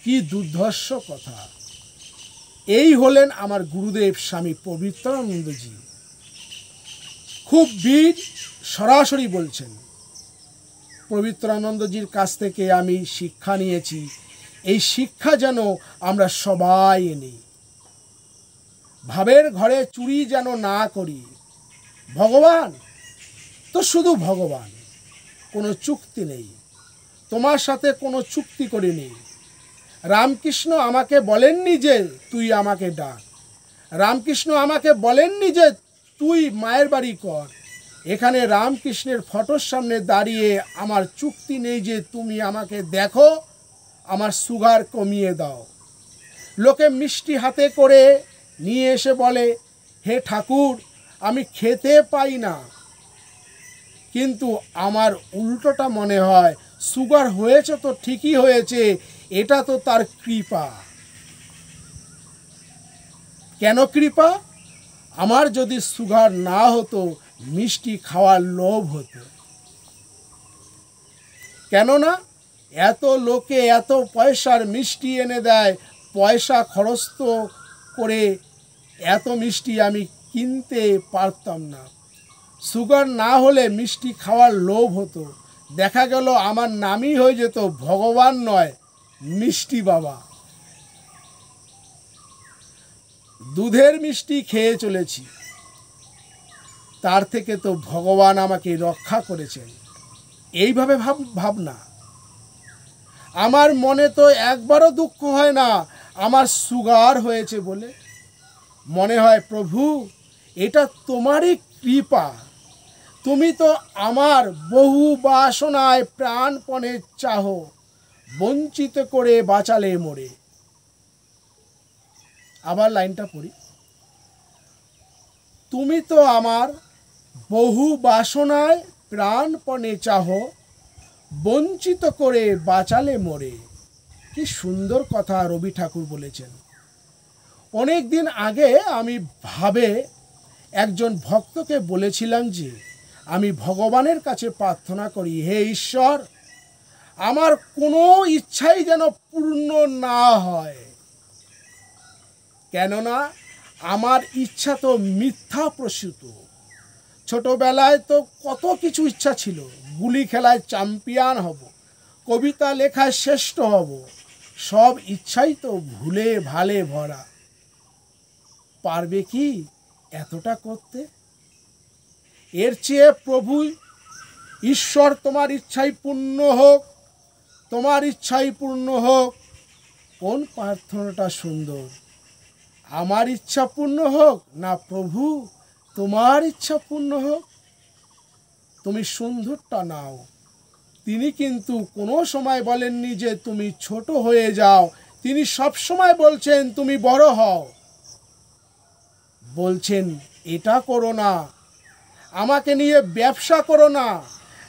কি দুর্ধর্ষ কথা! এই হলেন আমার গুরুদেব স্বামী পবিত্রানন্দজির কাছ থেকে আমি শিক্ষা নিয়েছি। এই শিক্ষা যেন আমরা সবাই নিই। ভাবের ঘরে চুরি যেন না করি। ভগবান তো শুধু ভগবান, কোনো চুক্তি নেই, তোমার সাথে কোনো চুক্তি করিনি। রামকৃষ্ণ আমাকে বলেননি যে তুই আমাকে ডাক, রামকৃষ্ণ আমাকে বলেননি যে তুই মায়ের বাড়ি কর। এখানে রামকৃষ্ণের ফটোর সামনে দাঁড়িয়ে আমার চুক্তি নেই যে তুমি আমাকে দেখো, আমার সুগার কমিয়ে দাও। লোকে মিষ্টি হাতে করে নিয়ে এসে বলে, হে ঠাকুর আমি খেতে পাই না, কিন্তু আমার উল্টোটা মনে হয়, সুগার হয়েছে তো ঠিকই হয়েছে, এটা তো তার কৃপা। কেন কৃপা? আমার যদি সুগার না হতো মিষ্টি খাওয়ার লোভ হতো। কেননা এত লোকে এত পয়সার মিষ্টি এনে দেয়, পয়সা খরচ তো করে এত মিষ্টি আমি কিনতে পারতাম না। সুগার না হলে মিষ্টি খাওয়ার লোভ হতো, দেখা গেল আমার নামই হয়ে যেত ভগবান নয়, মিষ্টি বাবা। দুধের মিষ্টি খেয়ে চলেছি, তার থেকে তো ভগবান আমাকে রক্ষা করেছেন। এইভাবে ভাবনা। আমার মনে তো একবারও দুঃখ হয় না আমার সুগার হয়েছে বলে। মনে হয় প্রভু এটা তোমারই কৃপা, তুমি তো আমার বহু বাসনায় প্রাণপণে চাহো, বঞ্চিত করে বাঁচালে মোরে। আবার লাইনটা পড়ি, তুমি তো আমার বহু বাসনায় প্রাণপণে চাহো, বঞ্চিত করে বাঁচালে মোরে। কি সুন্দর কথা রবি ঠাকুর বলেছেন। অনেক দিন আগে আমি ভাবে একজন ভক্তকে বলেছিলাম যে আমি ভগবানের কাছে প্রার্থনা করি, হে ঈশ্বর আমার কোনো ইচ্ছাই যেন পূর্ণ না হয়, কেননা আমার ইচ্ছা তো মিথ্যা প্রসূত। ছোটবেলায় তো কত কিছু ইচ্ছা ছিল, গুলি খেলায় চ্যাম্পিয়ন হব, কবিতা লেখায় শ্রেষ্ঠ হব, সব ইচ্ছাই তো ভুলে ভালে ভরা। পারবে কি এতটা করতে? এর চেয়ে প্রভু ঈশ্বর তোমার ইচ্ছাই পূর্ণ হোক, তোমার ইচ্ছাই পূর্ণ হোক। কোন প্রার্থনাটা সুন্দর, আমার ইচ্ছা পূর্ণ হোক না প্রভু তোমার ইচ্ছা পূর্ণ হোক। তুমি সুন্দরটা নাও। তিনি কিন্তু কোনো সময় বলেননি যে তুমি ছোট হয়ে যাও, তিনি সব সময় বলছেন তুমি বড় হও। বলছেন এটা করো না, আমাকে নিয়ে ব্যবসা করো না,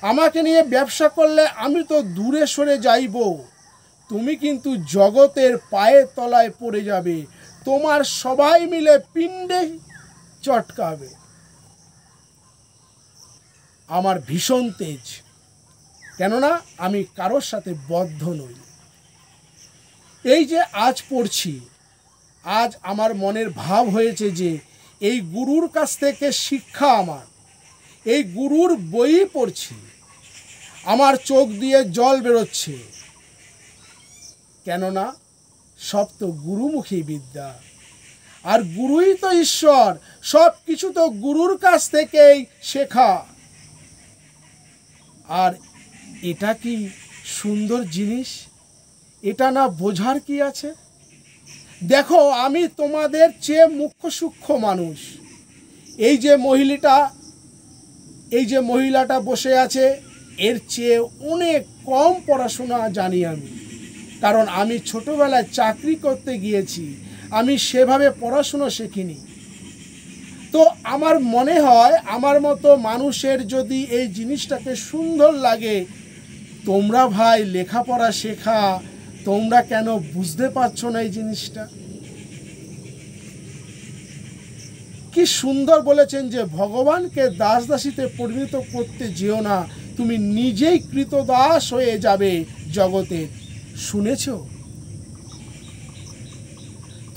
আমাকে নিয়ে ব্যবসা করলে আমি তো দূরে সরে যাইব, তুমি কিন্তু জগতের পায়ের তলায় পড়ে যাবে, তোমার সবাই মিলে পিণ্ডে চটকাবে। আমার ভীষণ তেজ, কেননা আমি কারোর সাথে বদ্ধ নই। এই যে আজ পড়ছি, আজ আমার মনের ভাব হয়েছে যে এই গুরুর কাছ থেকে শিক্ষা, আমার এই গুরুর বই পড়ছি, আমার চোখ দিয়ে জল বেরোচ্ছে, কেননা সব তো গুরুমুখী বিদ্যা, আর গুরুই তো ঈশ্বর, সব কিছু তো গুরুর কাছ থেকেই শেখা। আর এটা কি সুন্দর জিনিস, এটা না বোঝার কি আছে? দেখো আমি তোমাদের চেয়ে মুখ্য সূক্ষ্ম মানুষ। এই যে মহিলাটা বসে আছে, এর চেয়ে অনেক কম পড়াশোনা জানি আমি, কারণ আমি ছোটবেলায় চাকরি করতে গিয়েছি, আমি সেভাবে পড়াশুনো শিখিনি। তো আমার মনে হয় আমার মতো মানুষের যদি এই জিনিসটাকে সুন্দর লাগে, তোমরা ভাই লেখাপড়া শেখা, তোমরা কেন বুঝতে পারছো না এই জিনিসটা? কি সুন্দর বলেছেন যে ভগবানকে দাস দাসীতে পরিণত করতে যেও না, তুমি নিজেই কৃতদাস হয়ে যাবে জগতের। শুনেছ?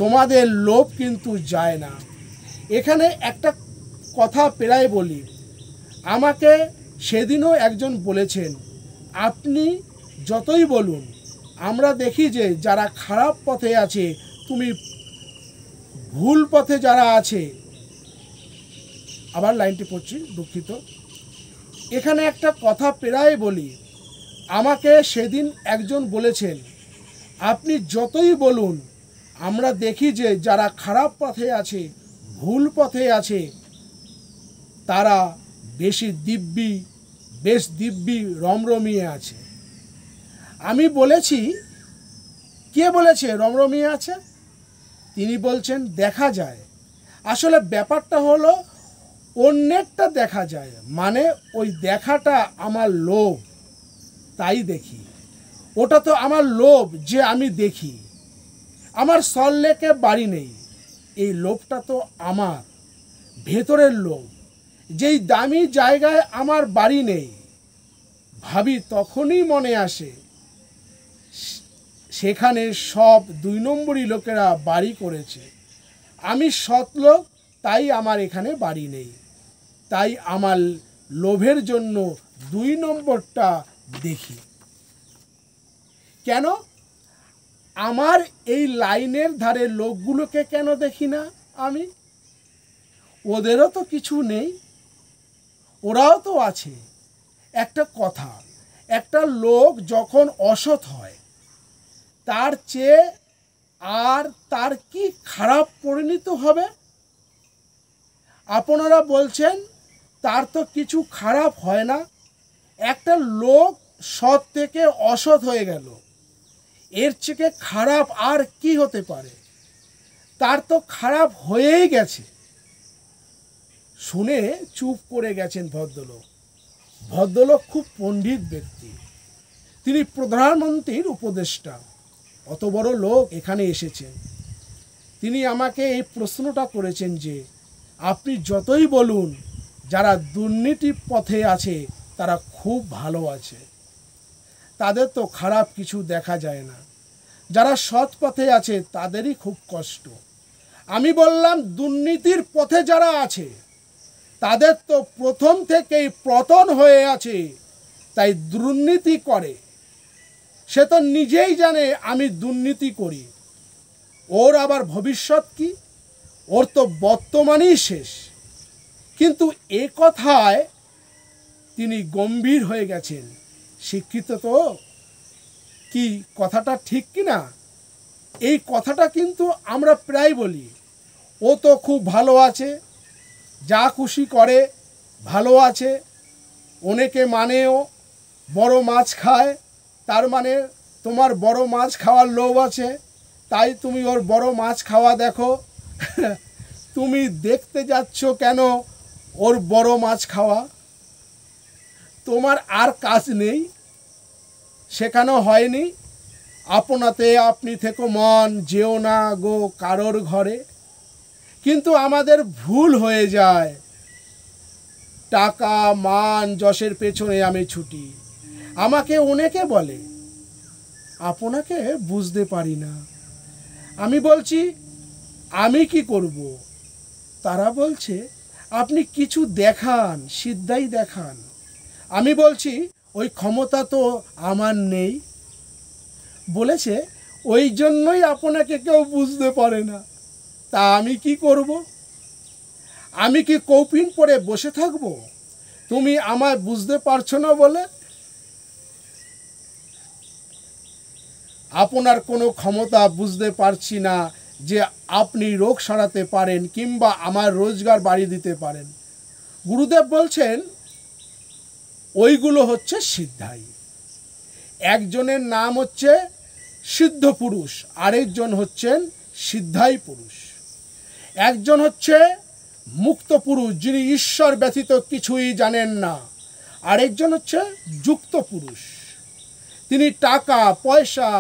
তোমাদের লোভ কিন্তু যায় না। এখানে একটা কথা প্রায় বলি, আমাকে সেদিনও একজন বলেছেন, আপনি যতই বলুন, আমরা দেখি যে যারা খারাপ পথে আছে, তুমি ভুল পথে যারা আছে, আবার লাইনটি পড়ছি, দুঃখিত। এখানে একটা কথা প্রায় বলি, আমাকে সেদিন একজন বলেছেন, আপনি যতই বলুন, আমরা দেখি যে যারা খারাপ পথে আছে, ভুল পথে আছে, তারা বেশ দিব্যি রমরমিয়ে আছে। আমি বলেছি, কে বলেছে রমরমিয়ে আছে? তিনি বলছেন দেখা যায়। আসলে ব্যাপারটা হলো অন্যেরটা দেখা যায়, মানে ওই দেখাটা আমার লোভ, তাই দেখি। ওটা তো আমার লোভ যে আমি দেখি। আমার সল্টলেকে বাড়ি নেই, এই লোভটা তো আমার ভেতরের লোভ। যেই দামি জায়গায় আমার বাড়ি নেই, ভাবি তখনই মনে আসে সেখানে সব 2 নম্বরই লোকেরা বাড়ি করেছে। আমি সৎ লোক, তাই আমার এখানে বাড়ি নেই। তাই আমার লোভের জন্য 2 নম্বরটা দেখি। কেন? আমার এই লাইনের ধারে লোকগুলোকে কেন দেখি না আমি? ওদেরও তো কিছু নেই, ওরাও তো আছে। একটা কথা, একটা লোক যখন অসৎ হয়, তার চেয়ে আর তার কি খারাপ পরিণত হবে? আপনারা বলছেন তার তো কিছু খারাপ হয় না। একটা লোক সৎ থেকে অসৎ হয়ে গেল, এর থেকে খারাপ আর কি হতে পারে? তার তো খারাপ হয়েই গেছে। শুনে চুপ করে গেছেন ভদ্রলোক। ভদ্রলোক খুব পণ্ডিত ব্যক্তি, তিনি প্রধানমন্ত্রীর উপদেষ্টা, অত বড় লোক এখানে এসেছেন। তিনি আমাকে এই প্রশ্নটা করেছেন যে আপনি যতই বলুন, যারা দুর্নীতির পথে আছে তারা খুব ভালো আছে, তাদের তো খারাপ কিছু দেখা যায় না। যারা সৎ পথে আছে তাদেরই খুব কষ্ট। আমি বললাম দুর্নীতির পথে যারা আছে তাদের তো প্রথম থেকেই পতন হয়ে আছে, তাই দুর্নীতি করে। সে তো নিজেই জানে আমি দুর্নীতি করি, ওর আবার ভবিষ্যৎ কি? ওর তো বর্তমানই শেষ। কিন্তু এ কথায় তিনি গম্ভীর হয়ে গেছেন। শিক্ষিত তো, কি কথাটা ঠিক কি না? এই কথাটা কিন্তু আমরা প্রায় বলি, ও তো খুব ভালো আছে, যা খুশি করে, ভালো আছে, অনেকে মানেও, বড় মাছ খায়, তার মানে তোমার বড় মাছ খাওয়ার লোভ আছে, তাই তুমি ওর বড় মাছ খাওয়া দেখো। তুমি দেখতে যাচ্ছ কেন ওর বড় মাছ খাওয়া? তোমার আর কাজ নেই? শেখানো হয়নি আপনাতে আপনি থেকো মন, যেও না গো কারোর ঘরে? কিন্তু আমাদের ভুল হয়ে যায়, টাকা মান যশের পেছনে আমি ছুটি। আমাকে অনেকে বলে, আপনাকে বুঝতে পারি না। আমি বলছি আমি কি করব? তারা বলছে আপনি কিছু দেখান, সিদ্ধাই দেখান। আমি বলছি ওই ক্ষমতা তো আমার নেই। বলেছে ওই জন্যই আপনাকে কেউ বুঝতে পারে না। তা আমি কি করব? আমি কি কৌপিন পরে বসে থাকব তুমি আমায় বুঝতে পারছো না বলে? আপনার কোনো ক্ষমতা বুঝতে পারছি না যে আপনি রোগ সারাতে পারেন কিংবা আমার রোজগার বাড়িয়ে দিতে পারেন। গুরুদেব বলছেন ওইগুলো হচ্ছে সিদ্ধাই। একজনের নাম হচ্ছে সিদ্ধ পুরুষ, আরেকজন হচ্ছেন সিদ্ধাই পুরুষ। একজন হচ্ছে মুক্ত পুরুষ, যিনি ঈশ্বর ব্যতীত কিছুই জানেন না। আরেকজন হচ্ছে যুক্ত পুরুষ, তিনি টাকা পয়সা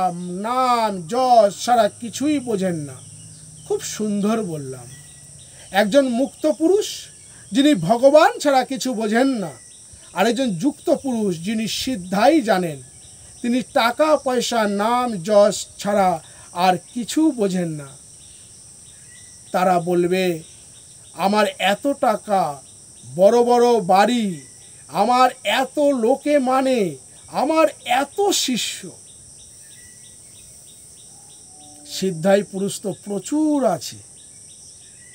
নাম যশ ছাড়া কিছুই বোঝেন না। খুব সুন্দর বললাম। একজন মুক্ত পুরুষ, যিনি ভগবান ছাড়া কিছু বোঝেন না। আরেকজন যুক্ত পুরুষ, যিনি সিদ্ধাই জানেন, তিনি টাকা পয়সা নাম যশ ছাড়া আর কিছু বোঝেন না। তারা বলবে আমার এত টাকা, বড় বড় বাড়ি, আমার এত লোকে মানে, আমার এত শিষ্য, সিদ্ধাই পুরুষ তো প্রচুর আছে।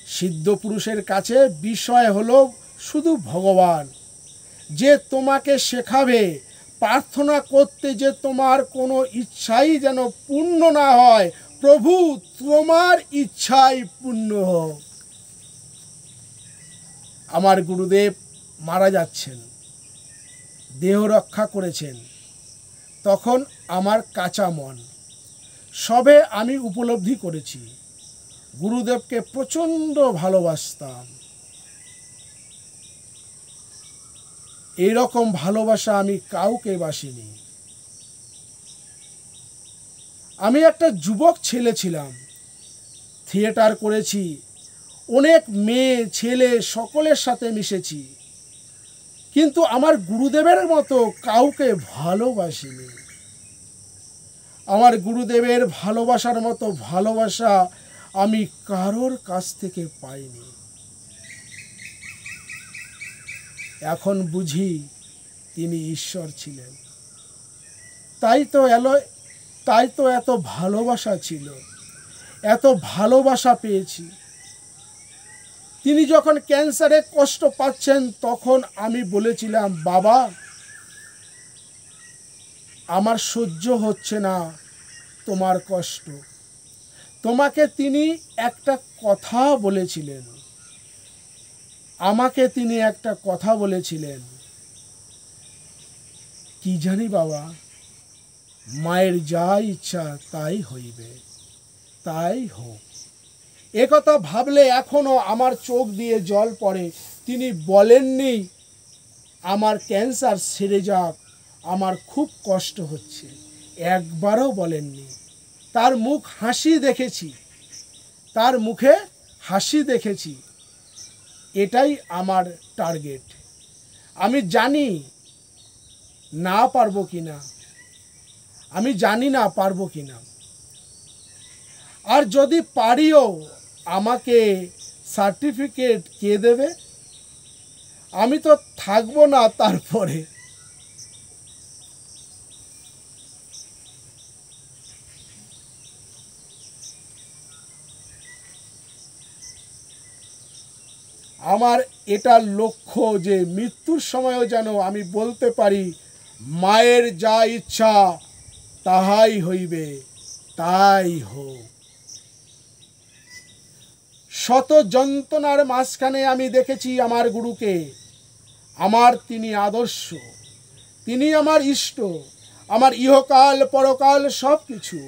সিদ্ধ পুরুষের কাছে বিষয় হলো শুধু ভগবান, যে তোমাকে শেখাবে প্রার্থনা করতে যে তোমার কোনো ইচ্ছাই যেন পূর্ণ না হয়, প্রভু তোমার ইচ্ছাই পূর্ণ হোক। আমার গুরুদেব মারা যাচ্ছেন, দেহ রক্ষা করেছেন, তখন আমার কাঁচা মন সবে আমি উপলব্ধি করেছি গুরুদেবকে প্রচণ্ড ভালোবাসতাম। এইরকম ভালোবাসা আমি কাউকে বাসিনি। আমি একটা যুবক ছেলে ছিলাম, থিয়েটার করেছি, অনেক মেয়ে ছেলে সকলের সাথে মিশেছি, কিন্তু আমার গুরুদেবের মতো কাউকে ভালোবাসিনি। আমার গুরুদেবের ভালোবাসার মতো ভালোবাসা আমি কারোর কাছ থেকে পাইনি। এখন বুঝি তিনি ঈশ্বর ছিলেন, তাই তো এত ভালোবাসা ছিল, এত ভালোবাসা পেয়েছি। তিনি যখন ক্যান্সারে কষ্ট পাচ্ছেন তখন আমি বলেছিলাম, বাবা আমার সহ্য হচ্ছে না তোমার কষ্ট। তোমাকে তিনি একটা কথা বলেছিলেন, আমাকে তিনি একটা কথা বলেছিলেন, কি জানি বাবা, মায়ের যা ইচ্ছা তাই হইবে, তাই হোক। একথা ভাবলে এখনো আমার চোখ দিয়ে জল পড়ে। তিনি বলেননি আমার ক্যান্সার সেরে যাক, আমার খুব কষ্ট হচ্ছে, একবারও বলেননি। তার মুখ হাসি দেখেছি, তার মুখে হাসি দেখেছি। এটাই আমার টার্গেট। আমি জানি না পারবো কিনা, আমি জানি না পারবো কিনা, আর যদি পারিও আমাকে সার্টিফিকেট কে দেবে? আমি তো থাকবো না তারপরে। আমার এটা লক্ষ্য যে মৃত্যুর সময়ও যেন আমি বলতে পারি, মায়ের যা ইচ্ছা তাহাই হইবে, তাই হোক। শত যন্ত্রণার মাঝখানে আমি দেখেছি আমার গুরুকে। আমার তিনি আদর্শ, তিনি আমার ইষ্ট, আমার ইহকাল পরকাল সব কিছু।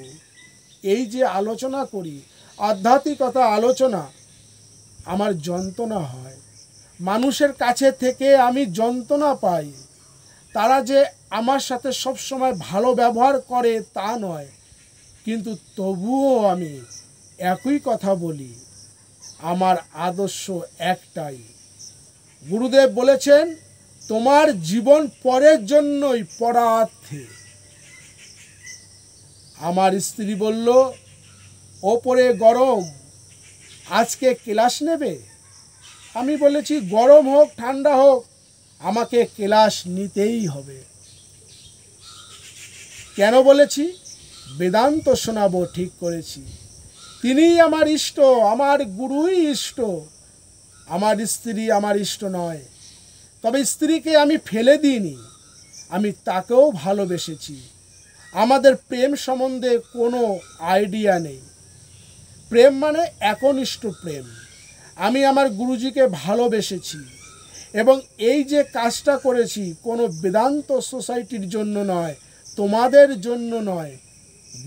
এই যে আলোচনা করি, আধ্যাত্মিকতা আলোচনা, আমার যন্ত্রণা হয়। মানুষের কাছে থেকে আমি যন্ত্রণা পাই। তারা যে আমার সাথে সবসময় ভালো ব্যবহার করে তা নয়, কিন্তু তবুও আমি একই কথা বলি, আমার আদর্শ একটাই। গুরুদেব বলেছেন, তোমার জীবন পরের জন্যই, পরার্থে। আমার স্ত্রী বলল, ওপরে গরম, আজকে ক্লাস নেবে? আমি বলেছি, গরম হোক ঠান্ডা হোক আমাকে ক্লাস নিতেই হবে। কেন বলেছি? বেদান্ত শোনাবো ঠিক করেছি। তিনিই আমার ইষ্ট, আমার গুরুই ইষ্ট। আমার স্ত্রী আমার ইষ্ট নয়, তবে স্ত্রীকে আমি ফেলে দিইনি, আমি তাকেও ভালোবেসেছি। আমাদের প্রেম সম্বন্ধে কোনো আইডিয়া নেই। প্রেম মানে একনিষ্ঠ প্রেম। আমি আমার গুরুজিকে ভালোবেসেছি, এবং এই যে কাজটা করেছি কোনো বেদান্ত সোসাইটির জন্য নয়, তোমাদের জন্য নয়।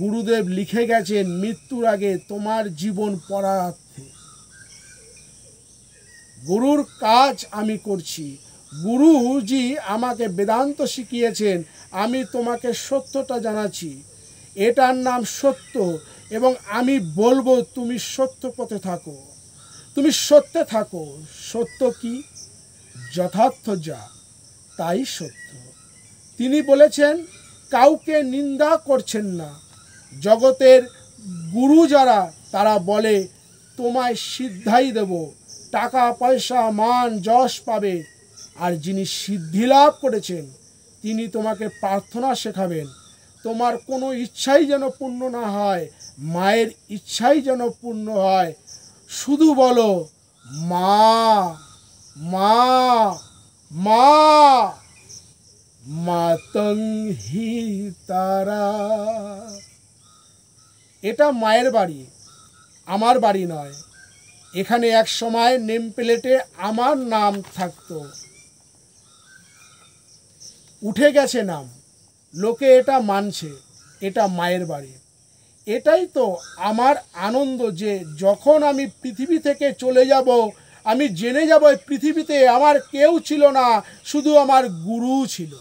গুরুদেব লিখে গেছেন, মৃত্যুর আগে তোমার জীবন পরার্থে। গুরুর কাজ আমি করছি। গুরুজি আমাকে বেদান্ত শিখিয়েছেন, আমি তোমাকে সত্যটা জানাচ্ছি, এটার নাম সত্য, এবং আমি বলবো তুমি সত্য পথে থাকো, তুমি সত্যে থাকো। সত্য কি? যথার্থ যা তাই সত্য। তিনি বলেছেন, কাউকে নিন্দা করছেন না। জগতের গুরু যারা, তারা বলে তোমায় সিদ্ধাই দেব, টাকা পয়সা মান যশ পাবে। আর যিনি সিদ্ধি লাভ করেছেন তিনি তোমাকে প্রার্থনা শেখাবেন। তোমার কোনো ইচ্ছাই যেন পূর্ণ না হয়, মায়ের ইচ্ছাই যেন পূর্ণ হয়। শুধু বলো মা মা মা, মাতং হি তারা। এটা মায়ের বাড়ি, আমার বাড়ি নয়। এখানে এক সময় নেম প্লেটে আমার নাম থাকতো, উঠে গেছে নাম, লোকে এটা মানছে, এটা মায়ের বাড়ি। এটাই তো আমার আনন্দ যে যখন আমি পৃথিবী থেকে চলে যাব, আমি জেনে যাব এই পৃথিবীতে আমার কেউ ছিল না, শুধু আমার গুরু ছিল।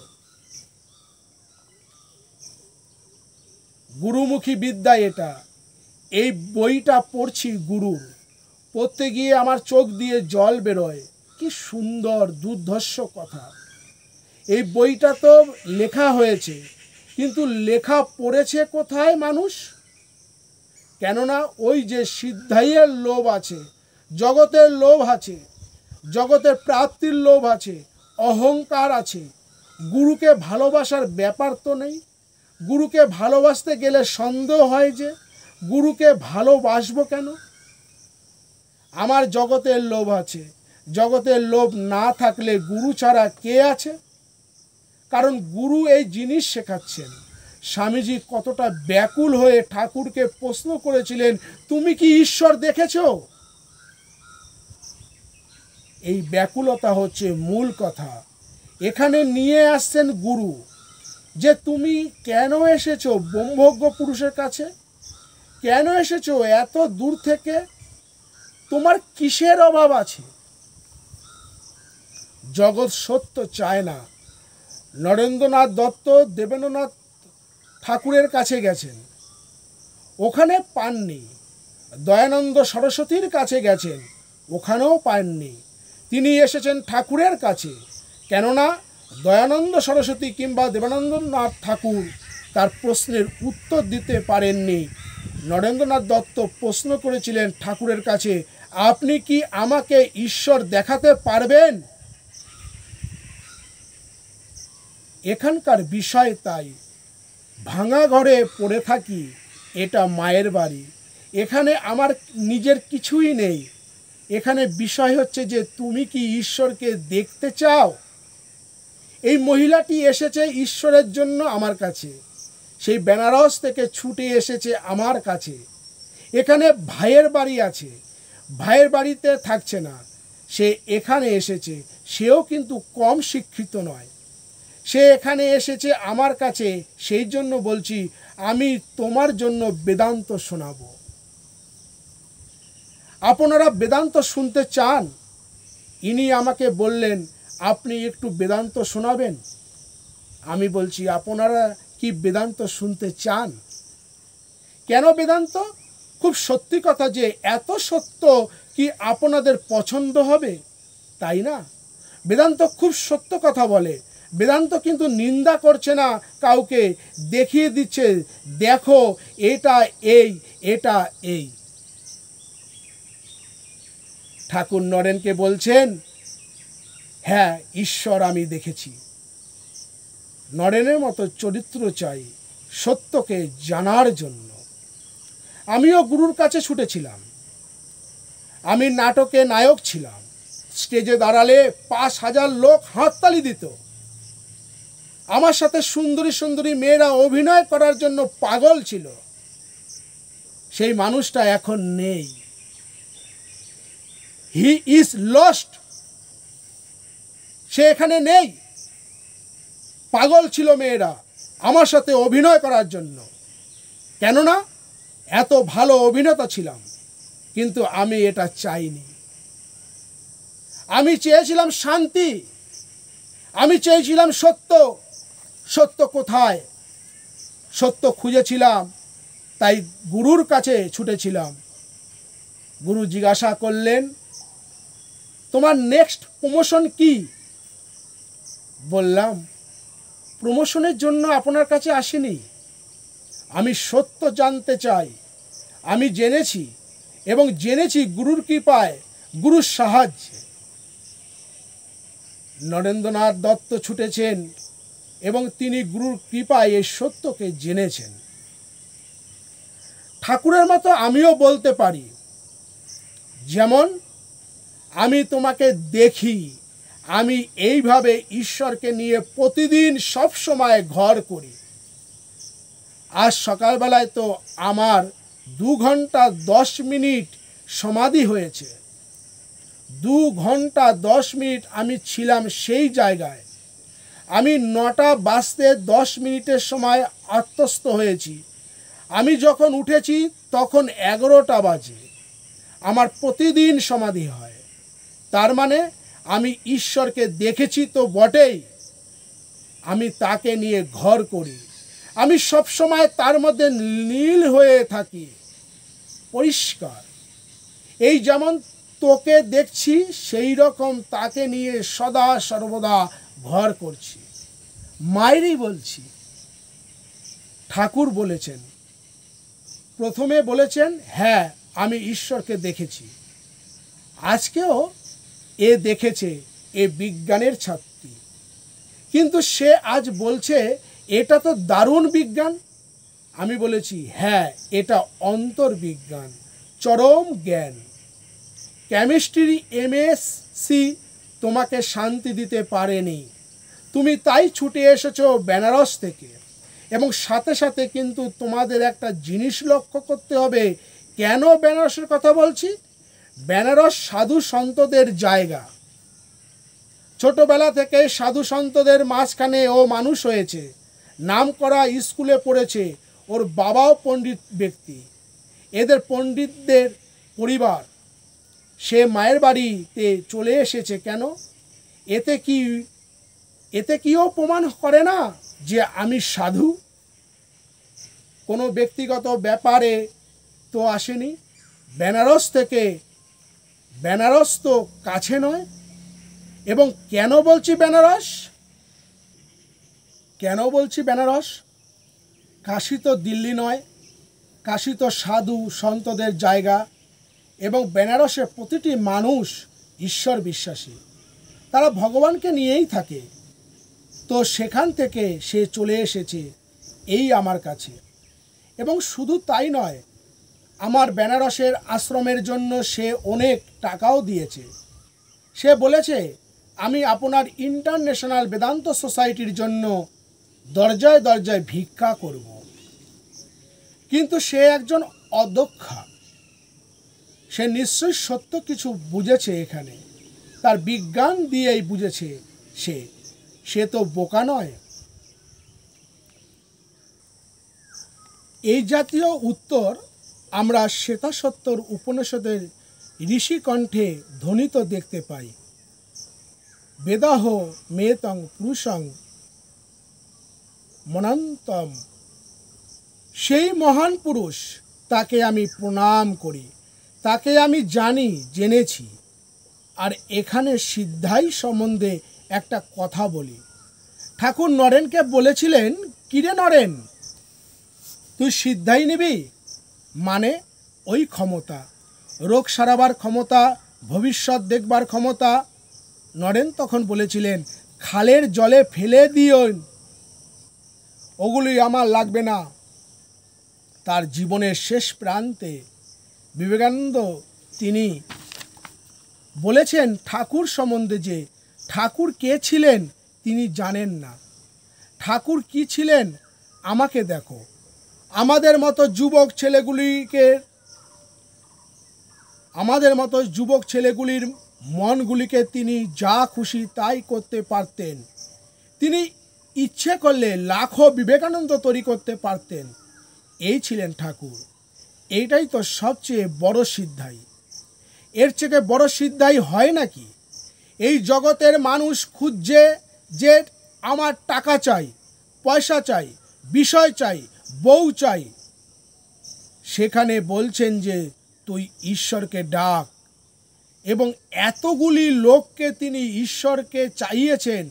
গুরুমুখী বিদ্যা এটা। এই বইটা পড়ছি গুরুর, পড়তে গিয়ে আমার চোখ দিয়ে জল বেরোয়। কি সুন্দর দুর্ধর্ষ কথা। এই বইটা তো লেখা হয়েছে, কিন্তু লেখা পড়েছে কোথায় মানুষ? কেননা ওই যে সিদ্ধাইয়ের লোভ আছে, জগতের লোভ আছে, জগতের প্রাপ্তির লোভ আছে, অহংকার আছে। গুরুকে ভালোবাসার ব্যাপার তো নেই। গুরুকে ভালোবাসতে গেলে সন্দেহ হয় যে গুরুকে ভালোবাসবো কেন? আমার জগতের লোভ আছে। জগতের লোভ না থাকলে গুরু ছাড়া কে আছে? কারণ গুরু এই জিনিস শেখাচ্ছেন। স্বামীজি কতটা ব্যাকুল হয়ে ঠাকুরকে প্রশ্ন করেছিলেন, তুমি কি ঈশ্বর দেখেছো? এই ব্যাকুলতা হচ্ছে মূল কথা। এখানে নিয়ে আসছেন গুরু, যে তুমি কেন এসেছো ব্রহ্মজ্ঞ পুরুষের কাছে? কেন এসেছো এত দূর থেকে? তোমার কিসের অভাব আছে? জগৎ সত্য চায় না। নরেন্দ্রনাথ দত্ত দেবেন্দ্রনাথ ঠাকুরের কাছে গেছেন, ওখানে পাননি। দয়ানন্দ সরস্বতীর কাছে গেছেন, ওখানেও পাননি। তিনি এসেছেন ঠাকুরের কাছে, কেননা দয়ানন্দ সরস্বতী কিংবা দেবানন্দনাথ ঠাকুর তার প্রশ্নের উত্তর দিতে পারেননি। নরেন্দ্রনাথ দত্ত প্রশ্ন করেছিলেন ঠাকুরের কাছে, আপনি কি আমাকে ঈশ্বর দেখাতে পারবেন? এখানকার বিষয় তাই। ভাঙা ঘরে পড়ে থাকি, এটা মায়ের বাড়ি। এখানে আমার নিজের কিছুই নেই। এখানে বিষয় হচ্ছে যে তুমি কি ঈশ্বরকে দেখতে চাও? এই মহিলাটি এসেছে ঈশ্বরের জন্য আমার কাছে, সেই বেনারস থেকে ছুটে এসেছে আমার কাছে। এখানে ভাইয়ের বাড়ি আছে, ভাইয়ের বাড়িতে থাকছে না, সে এখানে এসেছে। সেও কিন্তু কম শিক্ষিত নয়, সে এখানে এসেছে আমার কাছে। সেই জন্য বলছি, আমি তোমার জন্য বেদান্ত শোনাবো। আপনারা বেদান্ত শুনতে চান? ইনি আমাকে বললেন, আপনি একটু বেদান্ত শোনাবেন। আমি বলছি, আপনারা কি বেদান্ত শুনতে চান? কেন বেদান্ত? খুব সত্যি কথা যে এত সত্য কি আপনাদের পছন্দ হবে? তাই না? বেদান্ত খুব সত্য কথা বলে। বেদান্ত কিন্তু নিন্দা করছে না কাউকে, দেখিয়ে দিচ্ছে, দেখো এটা এই, এটা এই। ঠাকুর নরেনকে বলছেন, হ্যাঁ ঈশ্বর আমি দেখেছি। নরেনের মতো চরিত্র চাই সত্যকে জানার জন্য। আমিও গুরুর কাছে ছুটেছিলাম। আমি নাটকে নায়ক ছিলাম। স্টেজে দাঁড়ালে ৫,০০০ লোক হাততালি দিত। আমার সাথে সুন্দরী সুন্দরী মেয়েরা অভিনয় করার জন্য পাগল ছিল। সেই মানুষটা এখন নেই। He is lost. সে এখানে নেই। পাগল ছিল মেয়েরা আমার সাথে অভিনয় করার জন্য, কেননা এত ভালো অভিনেতা ছিলাম। কিন্তু আমি এটা চাইনি। আমি চেয়েছিলাম শান্তি, আমি চেয়েছিলাম সত্য। সত্য কোথায়? সত্য খুঁজেছিলাম, তাই গুরুর কাছে ছুটেছিলাম। গুরু জিজ্ঞাসা করলেন, তোমার নেক্সট প্রমোশন কি? বললাম, প্রমোশনের জন্য আপনার কাছে আসিনি, আমি সত্য জানতে চাই। আমি জেনেছি এবং জেনেছি গুরুর কৃপায়, গুরুর সাহায্যে। নরেন্দ্রনাথ দত্ত ছুটেছেন এবং তিনি গুরুর কৃপায় এই সত্যকে জেনেছেন। ঠাকুরের মতো আমিও বলতে পারি, যেমন আমি তোমাকে দেখি, আমি এইভাবে ঈশ্বরকে নিয়ে প্রতিদিন সব সময় ঘর করি। আজ সকালবেলায় তো আমার 2 ঘন্টা 10 মিনিট সমাধি হয়েছে। 2 ঘন্টা 10 মিনিট আমি ছিলাম সেই জায়গায়। আমি 9টা বাজতে 10 মিনিটের সময় আত্মস্থ হয়েছি। আমি যখন উঠেছি তখন 11টা বাজে। আমার প্রতিদিন সমাধি হয়। তার মানে আমি ঈশ্বরকে দেখেছি তো বটেই, আমি তাকে নিয়ে ঘর করি। আমি সব সময় তার মধ্যে নীল হয়ে থাকি, পরিষ্কার। এই যেমন তোকে দেখছি সেই রকম তাকে নিয়ে সদা সর্বদা ঘর করছি। মায়েরই বলছি। ঠাকুর বলেছেন, প্রথমে বলেছেন হ্যাঁ আমি ঈশ্বরকে দেখেছি। আজকেও এ দেখেছে, এ বিজ্ঞানের ছাত্রী, কিন্তু সে আজ বলছে এটা তো দারুণ বিজ্ঞান। আমি বলেছি হ্যাঁ এটা অন্তর্বিজ্ঞান, চরম জ্ঞান। কেমিস্ট্রি এমএসসি তোমাকে শান্তি দিতে পারেনি, তুমি তাই ছুটে এসেছো বেনারস থেকে। এবং সাথে সাথে কিন্তু তোমাদের একটা জিনিস লক্ষ্য করতে হবে। কেন বেনারসের কথা বলছি? বেনারস সাধু সন্তদের জায়গা। ছোটবেলা থেকে সাধু সন্তদের মাঝখানে ও মানুষ হয়েছে, নামকরা স্কুলে পড়েছে। ওর বাবাও পণ্ডিত ব্যক্তি, এদের পণ্ডিতদের পরিবার। সে মায়ের বাড়িতে চলে এসেছে কেন? এতে কিও প্রমাণ করে না যে আমি সাধু? কোনো ব্যক্তিগত ব্যাপারে তো আসেনি। বেনারস থেকে, বেনারস তো কাছে নয়। এবং কেন বলছি বেনারস? কেন বলছি বেনারস? কাশী তো দিল্লি নয়, কাশী তো সাধু সন্তদের জায়গা। এবং বেনারসে প্রতিটি মানুষ ঈশ্বর বিশ্বাসী, তারা ভগবানকে নিয়েই থাকে। তো সেখান থেকে সে চলে এসেছে এই আমার কাছে। এবং শুধু তাই নয়, আমার বেনারসের আশ্রমের জন্য সে অনেক টাকাও দিয়েছে। সে বলেছে আমি আপনার ইন্টারন্যাশনাল বেদান্ত সোসাইটির জন্য দরজায় দরজায় ভিক্ষা করব। কিন্তু সে একজন অদক্ষা, সে নিশ্চয়ই সত্য কিছু বুঝেছে এখানে, তার বিজ্ঞান দিয়েই বুঝেছে। সে তো বোকা নয়। এই জাতীয় উত্তর আমরা শ্বেতাসত্তর উপনিষদের ঋষিকণ্ঠে ধ্বনিত দেখতে পাই। বেদাহ মেতং পুরুষং মনন্তম। সেই মহান পুরুষ, তাকে আমি প্রণাম করি, তাকে আমি জেনেছি। আর এখানে সিদ্ধাই সম্বন্ধে একটা কথা বলি। ঠাকুর নরেনকে বলেছিলেন, কিরে নরেন, তুই সিদ্ধাই নিবি? মানে ওই ক্ষমতা, রোগ সারাবার ক্ষমতা, ভবিষ্যৎ দেখবার ক্ষমতা। নরেন তখন বলেছিলেন, খালের জলে ফেলে দিও, ওগুলি আমার লাগবে না। তার জীবনের শেষ প্রান্তে বিবেকানন্দ তিনি বলেছেন ঠাকুর সম্বন্ধে যে ঠাকুর কে ছিলেন তিনি জানেন না। ঠাকুর কি ছিলেন আমাকে দেখো। আমাদের মতো যুবক ছেলেগুলির মনগুলিকে তিনি যা খুশি তাই করতে পারতেন। তিনি ইচ্ছে করলে লাখো বিবেকানন্দ তৈরি করতে পারতেন। এই ছিলেন ঠাকুর। এইটাই তো সবচেয়ে বড় সিদ্ধাই। এর থেকে বড় সিদ্ধাই হয় নাকি? এই জগতের মানুষ খুঁজছে যে আমার টাকা চাই, পয়সা চাই, বিষয় চাই, বউ চাই। সেখানে বলছেন যে তুই ঈশ্বরকে ডাক। এবং এতগুলি লোককে তিনি ঈশ্বরকে চাইয়েছেন।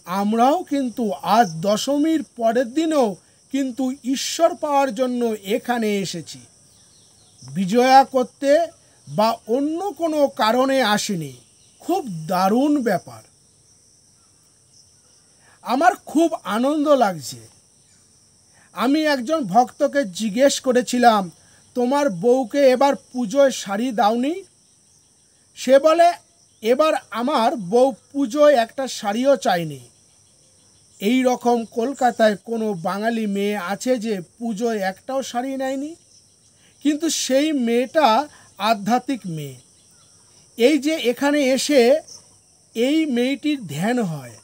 আমরাও কিন্তু আজ দশমীর পরের দিনও কিন্তু ঈশ্বর পাওয়ার জন্য এখানে এসেছি, বিজয়া করতে বা অন্য কোনো কারণে আসেনি। খুব দারুণ ব্যাপার। আমার খুব আনন্দ লাগছে। আমি একজন ভক্তকে জিজ্ঞেস করেছিলাম, তোমার বউকে এবার পুজোয় শাড়ি দাওনি? সে বলে, এবার আমার বউ পুজোয় একটা শাড়িও চায়নি। এই রকম কলকাতায় কোনো বাঙালি মেয়ে আছে যে পুজোয় একটাও শাড়ি নেয়নি? কিন্তু সেই মেয়েটা আধ্যাত্মিক মেয়ে। এই যে এখানে এসে এই মেয়েটির ধ্যান হয়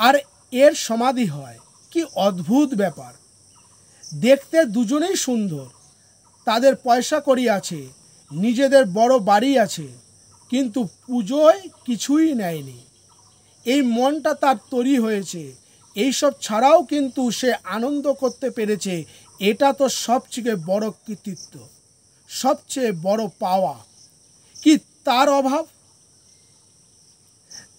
আর এর সমাধি হয়, কি অদ্ভুত ব্যাপার। দেখতে দুজনেই সুন্দর, তাদের পয়সা কড়ি আছে, নিজেদের বড় বাড়ি আছে, কিন্তু পুজোয় কিছুই নেয়নি। এই মনটা তার তৈরি হয়েছে, এইসব ছাড়াও কিন্তু সে আনন্দ করতে পেরেছে। এটা তো সবচেয়ে বড় কৃতিত্ব, সবচেয়ে বড় পাওয়া। কি তার অভাব?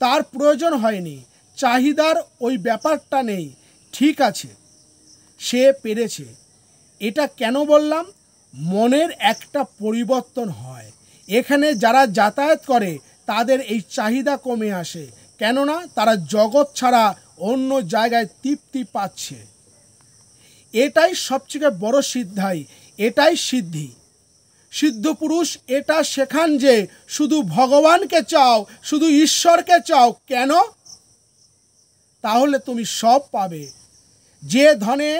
তার প্রয়োজন হয়নি, চাহিদার ওই ব্যাপারটা নেই। ঠিক আছে, সে পেরেছে। এটা কেন বললাম? মনের একটা পরিবর্তন হয়। এখানে যারা যাতায়াত করে তাদের এই চাহিদা কমে আসে, কেননা তারা জগৎ ছাড়া অন্য জায়গায় তৃপ্তি পাচ্ছে। এটাই সবচেয়ে বড় সিদ্ধাই, এটাই সিদ্ধি। সিদ্ধ পুরুষ এটা শেখান যে শুধু ভগবানকে চাও, শুধু ঈশ্বরকে চাও। কেন? তাহলে তুমি সব পাবে। যে ধনে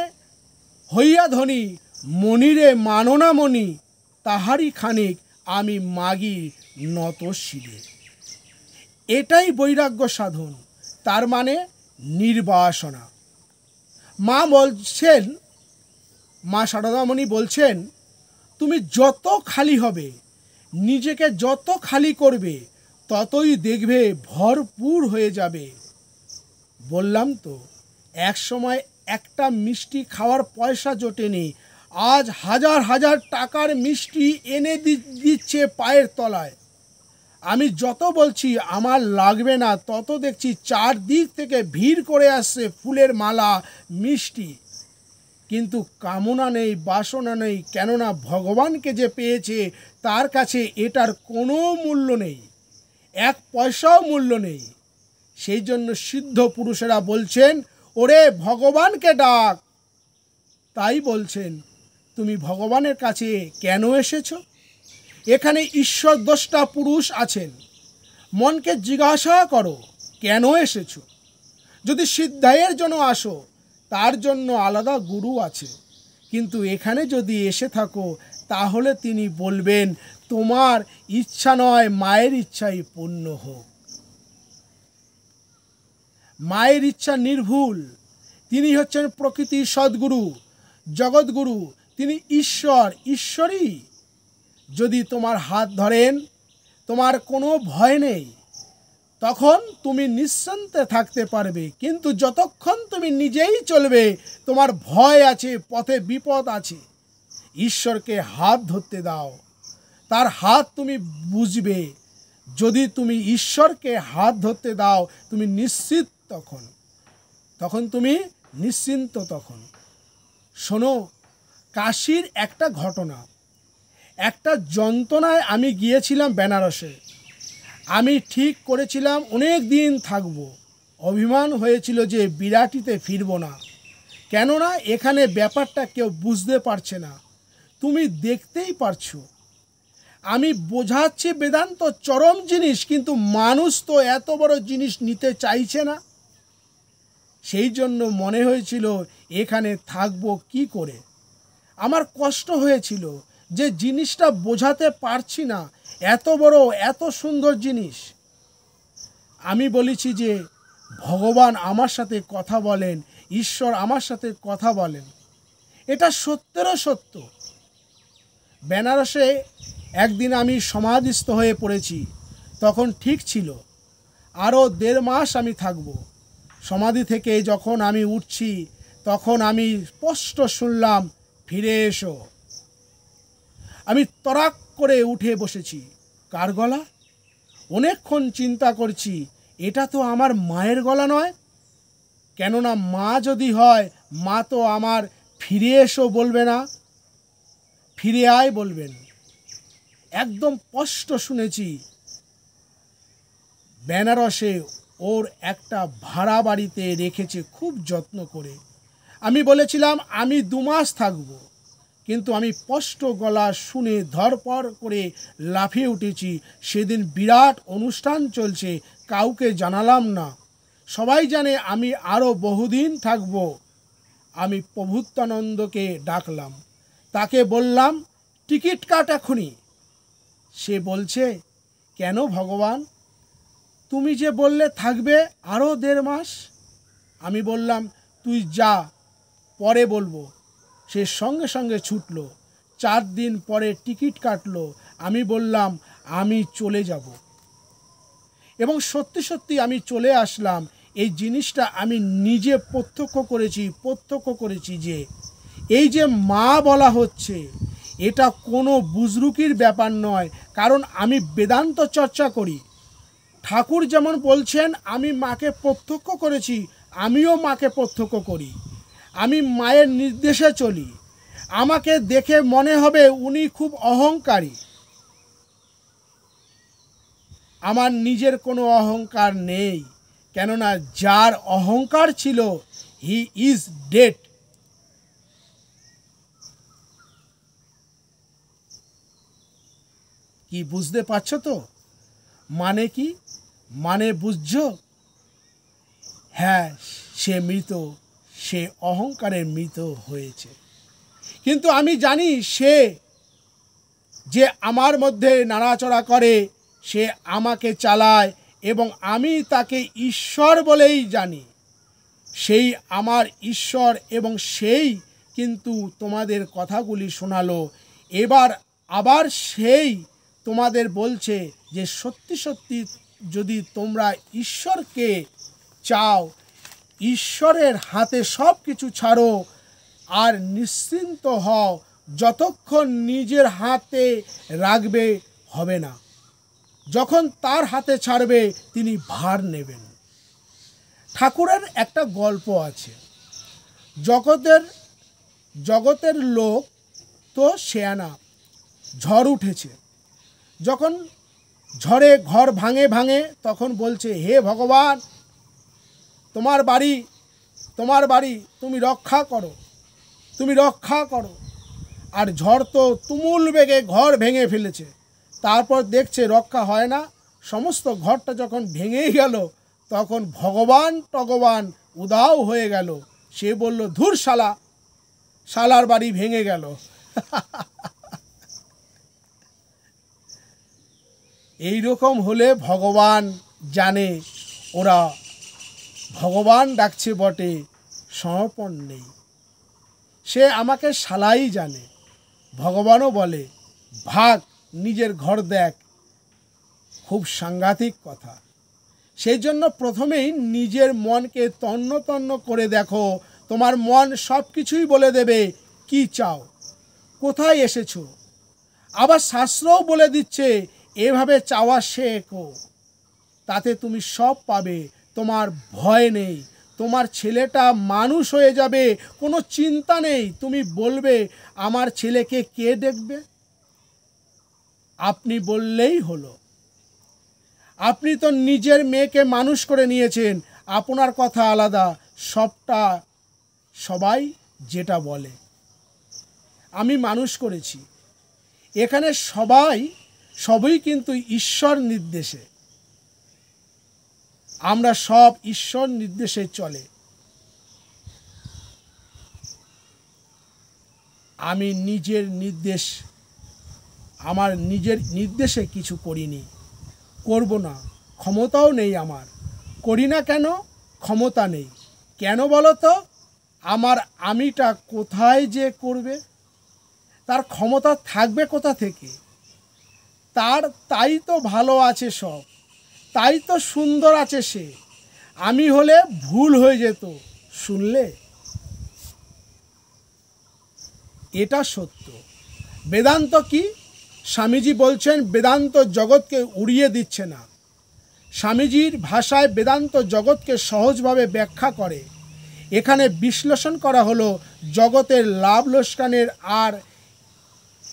হইয়া ধনী, মনিরে মাননা মণি, তাহারই খানিক আমি মাগি নত শিরে। এটাই বৈরাগ্য সাধন, তার মানে নির্বাসনা। মা বলছেন, মা সারদামণি বলছেন, তুমি যত খালি হবে, নিজেকে যত খালি করবে, ততই দেখবে ভরপুর হয়ে যাবে। বললাম তো, এক সময় একটা মিষ্টি খাওয়ার পয়সা জোটেনি, আজ হাজার হাজার টাকার মিষ্টি এনে দিচ্ছে পায়ের তলায়। আমি যত বলছি আমার লাগবে না, তত দেখছি চারদিক থেকে ভিড় করে আসছে ফুলের মালা, মিষ্টি। কিন্তু কামনা নেই, বাসনা নেই, কেননা ভগবানকে যে পেয়েছে তার কাছে এটার কোনো মূল্য নেই, এক পয়সাও মূল্য নেই। সেই জন্য সিদ্ধ পুরুষেরা বলছেন, ওরে ভগবানকে ডাক। তাই বলছেন, তুমি ভগবানের কাছে কেন এসেছো? এখানে ঈশ্বর দ্রষ্টা পুরুষ আছেন। মনকে জিজ্ঞাসা করো, কেন এসেছো? যদি সিদ্ধায়ের জন্য আসো, তার জন্য আলাদা গুরু আছে। কিন্তু এখানে যদি এসে থাকো, তাহলে তিনি বলবেন, তোমার ইচ্ছা নয়, মায়ের ইচ্ছাই পূর্ণ হোক। মায়ের ইচ্ছা নির্ভুল। তিনি হচ্ছেন প্রকৃতির সদ্গুরু, জগৎগুরু। তিনি ঈশ্বর, ঈশ্বরই। যদি তোমার হাত ধরেন, তোমার কোনো ভয় নেই, তখন তুমি নিশ্চিন্তে থাকতে পারবে। কিন্তু যতক্ষণ তুমি নিজেই চলবে, তোমার ভয় আছে, পথে বিপদ আছে। ঈশ্বরকে হাত ধরতে দাও, তার হাত তুমি বুঝবে। যদি তুমি ঈশ্বরকে হাত ধরতে দাও, তুমি নিশ্চিত, তখন তুমি নিশ্চিন্ত। তখন শোনো, কাশীর একটা ঘটনা। একটা যন্ত্রণায় আমি গিয়েছিলাম বেনারসে। আমি ঠিক করেছিলাম অনেক দিন থাকব। অভিমান হয়েছিল যে বিরাটিতে ফিরব না, কেননা এখানে ব্যাপারটা কেউ বুঝতে পারছে না। তুমি দেখতেই পারছো, আমি বোঝাচ্ছি বেদান্ত চরম জিনিস, কিন্তু মানুষ তো এত বড় জিনিস নিতে চাইছে না। সেই জন্য মনে হয়েছিল এখানে থাকবো কি করে। আমার কষ্ট হয়েছিল যে জিনিসটা বোঝাতে পারছি না, এত বড় এত সুন্দর জিনিস। আমি বলেছি যে ভগবান আমার সাথে কথা বলেন, ঈশ্বর আমার সাথে কথা বলেন, এটা সত্যেরও সত্য। বেনারসে একদিন আমি সমাধিস্থ হয়ে পড়েছি, তখন ঠিক ছিল আরও 1.5 মাস আমি থাকব। সমাধি থেকে যখন আমি উঠছি, তখন আমি স্পষ্ট শুনলাম, ফিরে এসো। আমি তরাক করে উঠে বসেছি। কার গলা? অনেকক্ষণ চিন্তা করছি, এটা তো আমার মায়ের গলা নয়। কেননা মা যদি হয়, মা তো আমার ফিরে এসো বলবে না, ফিরে আয় বলবেন। একদম স্পষ্ট শুনেছি। বেনারসে ওর একটা ভাড়া বাড়িতে রেখেছে খুব যত্ন করে। আমি বলেছিলাম আমি 2 মাস থাকব, কিন্তু আমি স্পষ্ট গলা শুনে ধরপড় করে লাফিয়ে উঠেছি। সেদিন বিরাট অনুষ্ঠান চলছে, কাউকে জানালাম না। সবাই জানে আমি আরও বহুদিন থাকব। আমি প্রভুত্বানন্দকে ডাকলাম, তাকে বললাম টিকিট কাট এখনই। সে বলছে, কেন ভগবান, তুমি যে বললে থাকবে আরও 1.5 মাস। আমি বললাম তুই যা, পরে বলবো। সে সঙ্গে সঙ্গে ছুটল। 4 দিন পরে টিকিট কাটলো। আমি বললাম আমি চলে যাব, এবং সত্যি সত্যি আমি চলে আসলাম। এই জিনিসটা আমি নিজে প্রত্যক্ষ করেছি যে এই যে মা বলা হচ্ছে, এটা কোনো বুজরুকির ব্যাপার নয়, কারণ আমি বেদান্ত চর্চা করি। ঠাকুর যেমন বলছেন আমি মাকে প্রত্যক্ষ করেছি, আমিও মাকে প্রত্যক্ষ করি। আমি মায়ের নির্দেশে চলি। আমাকে দেখে মনে হবে উনি খুব অহংকারী। আমার নিজের কোনো অহংকার নেই, কেননা যার অহংকার ছিল হি ইজ ডেড। কি বুঝতে পারছো তো? মানে কি? মানে বুঝছো? হ্যাঁ, সে মৃত, সে অহংকারে মৃত হয়েছে। কিন্তু আমি জানি সে যে আমার মধ্যে নাড়াচড়া করে, সে আমাকে চালায়, এবং আমি তাকে ঈশ্বর বলেই জানি। সেই আমার ঈশ্বর, এবং সেই কিন্তু তোমাদের কথাগুলি শোনালো। এবার আবার সেই তোমাদের বলছে যে সত্যি সত্যি যদি তোমরা ঈশ্বরকে চাও, ঈশ্বরের হাতে সব কিছু ছাড়ো আর নিশ্চিন্ত হও। যতক্ষণ নিজের হাতে রাখবে হবে না, যখন তার হাতে ছাড়বে তিনি ভার নেবেন। ঠাকুরের একটা গল্প আছে। জগতের লোক তো শেয়ানা। ঝড় উঠেছে, যখন ঝড়ে ঘর ভাঙে তখন বলছে, হে ভগবান, তোমার বাড়ি তুমি রক্ষা করো। আর ঝড় তো তুমুল বেগে ঘর ভেঙে ফেলেছে। তারপর দেখছে রক্ষা হয় না, সমস্ত ঘরটা যখন ভেঙেই গেল, তখন ভগবান উধাও হয়ে গেল। সে বলল, ধুর শালার বাড়ি ভেঙে গেল। এই রকম হলে ভগবান জানে ওরা ভগবান ডাকছে বটে, সমর্পণ নেই। সে আমাকে শালাই জানে। ভগবানও বলে, ভাগ, নিজের ঘর দেখ। খুব সাংঘাতিক কথা। সেই জন্য প্রথমেই নিজের মনকে তন্ন করে দেখো। তোমার মন সব কিছুই বলে দেবে কি চাও, কোথায় এসেছো। আবার শাস্ত্রও বলে দিচ্ছে এভাবে চাওয়া শেখো, তাতে তুমি সব পাবে। তোমার ভয় নেই, তোমার ছেলেটা মানুষ হয়ে যাবে, কোনো চিন্তা নেই। তুমি বলবে আমার ছেলেকে কে দেখবে? আপনি বললেই হলো। আপনি তো নিজের মেয়েকে মানুষ করে নিয়েছেন, আপনার কথা আলাদা। সবাই যেটা বলে আমি মানুষ করেছি, এখানে সবই কিন্তু ঈশ্বর নির্দেশে। আমরা সব ঈশ্বর নির্দেশে চলে। আমি আমার নিজের নির্দেশে কিছু করিনি, করব না, ক্ষমতাও নেই আমার। করি না কেন? ক্ষমতা নেই। কেন বলো তো? আমার আমিটা কোথায় যে করবে? তার ক্ষমতা থাকবে কোথা থেকে? তাই তো ভালো আছে সব, তাই তো সুন্দর আছে সে। আমি হলে ভুল হয়ে যেত, শুনলে? এটা সত্য। বেদান্ত কি? স্বামীজি বলছেন বেদান্ত জগৎকে উড়িয়ে দিচ্ছে না। স্বামীজির ভাষায় বেদান্ত জগৎকে সহজভাবে ব্যাখ্যা করে। এখানে বিশ্লেষণ করা হলো জগতের লাভ লোকসানের। আর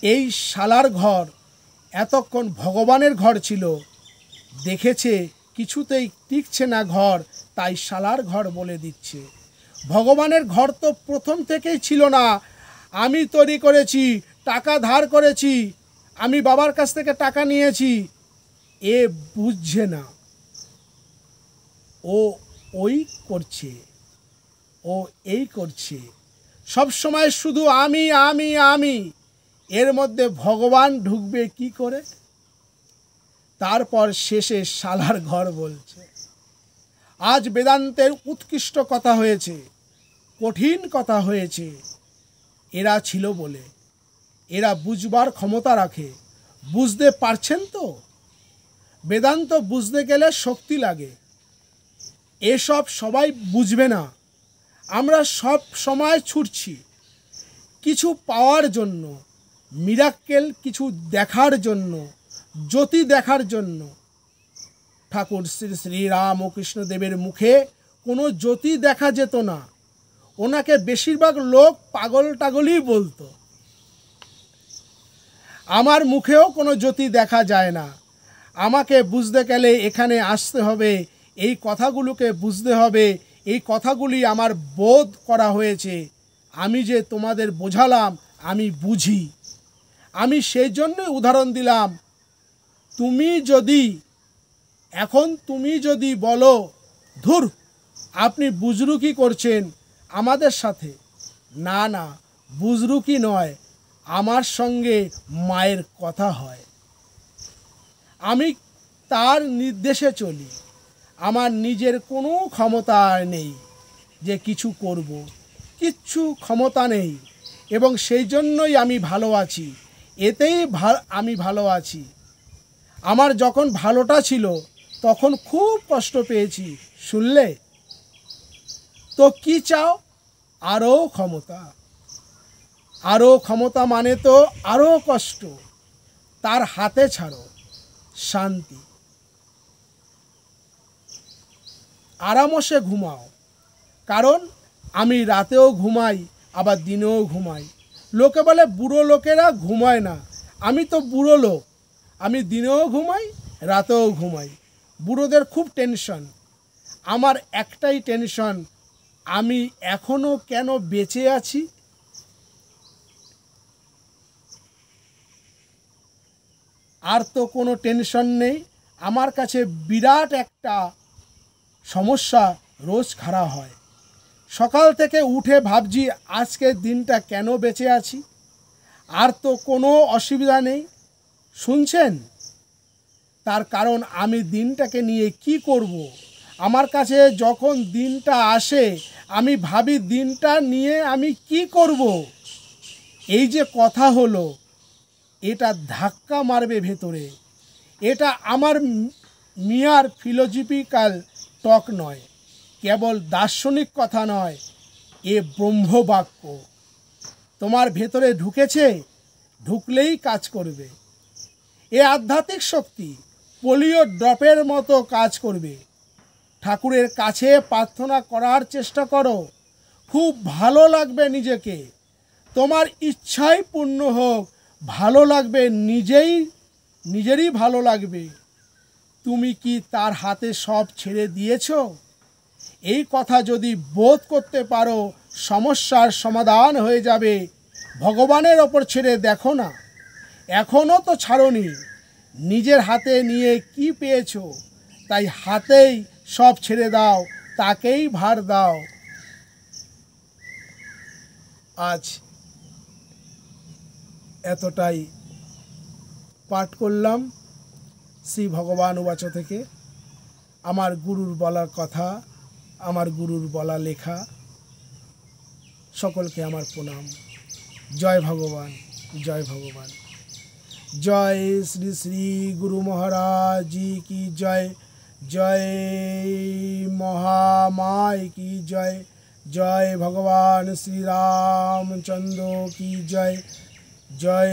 এই শালার ঘর এতক্ষণ ভগবানের ঘর ছিল। দেখেছে কিছুতেই টিকছে না ঘর, তাই শালার ঘর বলে দিচ্ছে। ভগবানের ঘর তো প্রথম থেকেই ছিল না, আমি তৈরি করেছি, টাকা ধার করেছি, আমি বাবার কাছ থেকে টাকা নিয়েছি। এ বুঝছে না, ও ওই করছে, ও এই করছে, সব সময় শুধু আমি আমি আমি। এর মধ্যে ভগবান ঢুকবে কি করে? তারপর শেষে শালার ঘর বলছে। আজ বেদান্তের উৎকৃষ্ট কথা হয়েছে, কঠিন কথা হয়েছে। এরা ছিল বলে, এরা বুঝবার ক্ষমতা রাখে। বুঝতে পারছেন তো? বেদান্ত বুঝতে গেলে শক্তি লাগে, এসব সবাই বুঝবে না। আমরা সব সময় ছুটছি কিছু পাওয়ার জন্য, মিরাক্কেল কিছু দেখার জন্য, জ্যোতি দেখার জন্য। ঠাকুর শ্রী শ্রী রামকৃষ্ণদেবের মুখে কোনো জ্যোতি দেখা যেত না, ওনাকে বেশিরভাগ লোক পাগল টাগলই বলতো। আমার মুখেও কোনো জ্যোতি দেখা যায় না। আমাকে বুঝতে গেলে এখানে আসতে হবে, এই কথাগুলোকে বুঝতে হবে। এই কথাগুলি আমার বোধ করা হয়েছে। আমি যে তোমাদের বোঝালাম, আমি বুঝি। আমি সেই জন্যই উদাহরণ দিলাম। তুমি যদি বলো, ধুর আপনি বুজরুকি করছেন আমাদের সাথে, না না, বুজরুকি নয়, আমার সঙ্গে মায়ের কথা হয়, আমি তার নির্দেশে চলি। আমার নিজের কোনো ক্ষমতা নেই যে কিছু করব, কিচ্ছু ক্ষমতা নেই, এবং সেই জন্যই আমি ভালো আছি। এতেই আমি ভালো আছি। আমার যখন ভালোটা ছিল তখন খুব কষ্ট পেয়েছি, শুনলে তো? কি চাও? আরও ক্ষমতা। আরও ক্ষমতা মানে তো আরও কষ্ট। তার হাতে ছাড়ো, শান্তি। আরামসে ঘুমাও, কারণ আমি রাতেও ঘুমাই, আবার দিনেও ঘুমাই। লোকে বলে বুড়ো লোকেরা ঘুমায় না। আমি তো বুড়ো লোক, আমি দিনেও ঘুমাই, রাতেও ঘুমাই। বুড়োদের খুব টেনশন, আমার একটাই টেনশন, আমি এখনো কেন বেঁচে আছি। আর তো কোনো টেনশন নেই। আমার কাছে বিরাট একটা সমস্যা রোজ খাড়া হয়। সকাল থেকে উঠে ভাবছি আজকের দিনটা কেন বেঁচে আছি। আর তো কোনো অসুবিধা নেই, শুনছেন? তার কারণ আমি দিনটাকে নিয়ে কি করব। আমার কাছে যখন দিনটা আসে আমি ভাবি দিনটা নিয়ে আমি কি করব। এই যে কথা হলো, এটা ধাক্কা মারবে ভেতরে। এটা আমার মিয়ার ফিলোসফিক্যাল টক নয়, কেবল দার্শনিক কথা নয়, এ ব্রহ্মবাক্য। তোমার ভেতরে ঢুকেছে, ঢুকলেই কাজ করবে। এ আধ্যাত্মিক শক্তি পোলিও ড্রপের মতো কাজ করবে। ঠাকুরের কাছে প্রার্থনা করার চেষ্টা করো, খুব ভালো লাগবে নিজেকে। তোমার ইচ্ছাই পূর্ণ হোক, ভালো লাগবে, নিজেরই ভালো লাগবে। তুমি কি তার হাতে সব ছেড়ে দিয়েছো? এই কথা যদি বোধ করতে পারো, সমস্যার সমাধান হয়ে যাবে। ভগবানের ওপর ছেড়ে দেখো না, এখনও তো ছাড়োনি। নিজের হাতে নিয়ে কি পেয়েছো, তাই হাতেই সব ছেড়ে দাও, তাকেই ভার দাও। আজ এতটাই পাঠ করলাম শ্রী ভগবান উবাচ থেকে। আমার গুরুর বলার কথা, আমার গুরুর বলা লেখা। সকলকে আমার প্রণাম। জয় ভগবান, জয় ভগবান। জয় শ্রী শ্রী গুরু মহারাজ जी की जय। जय महामाय की जय। जय भगवान श्री रामचंद्र की जय। जय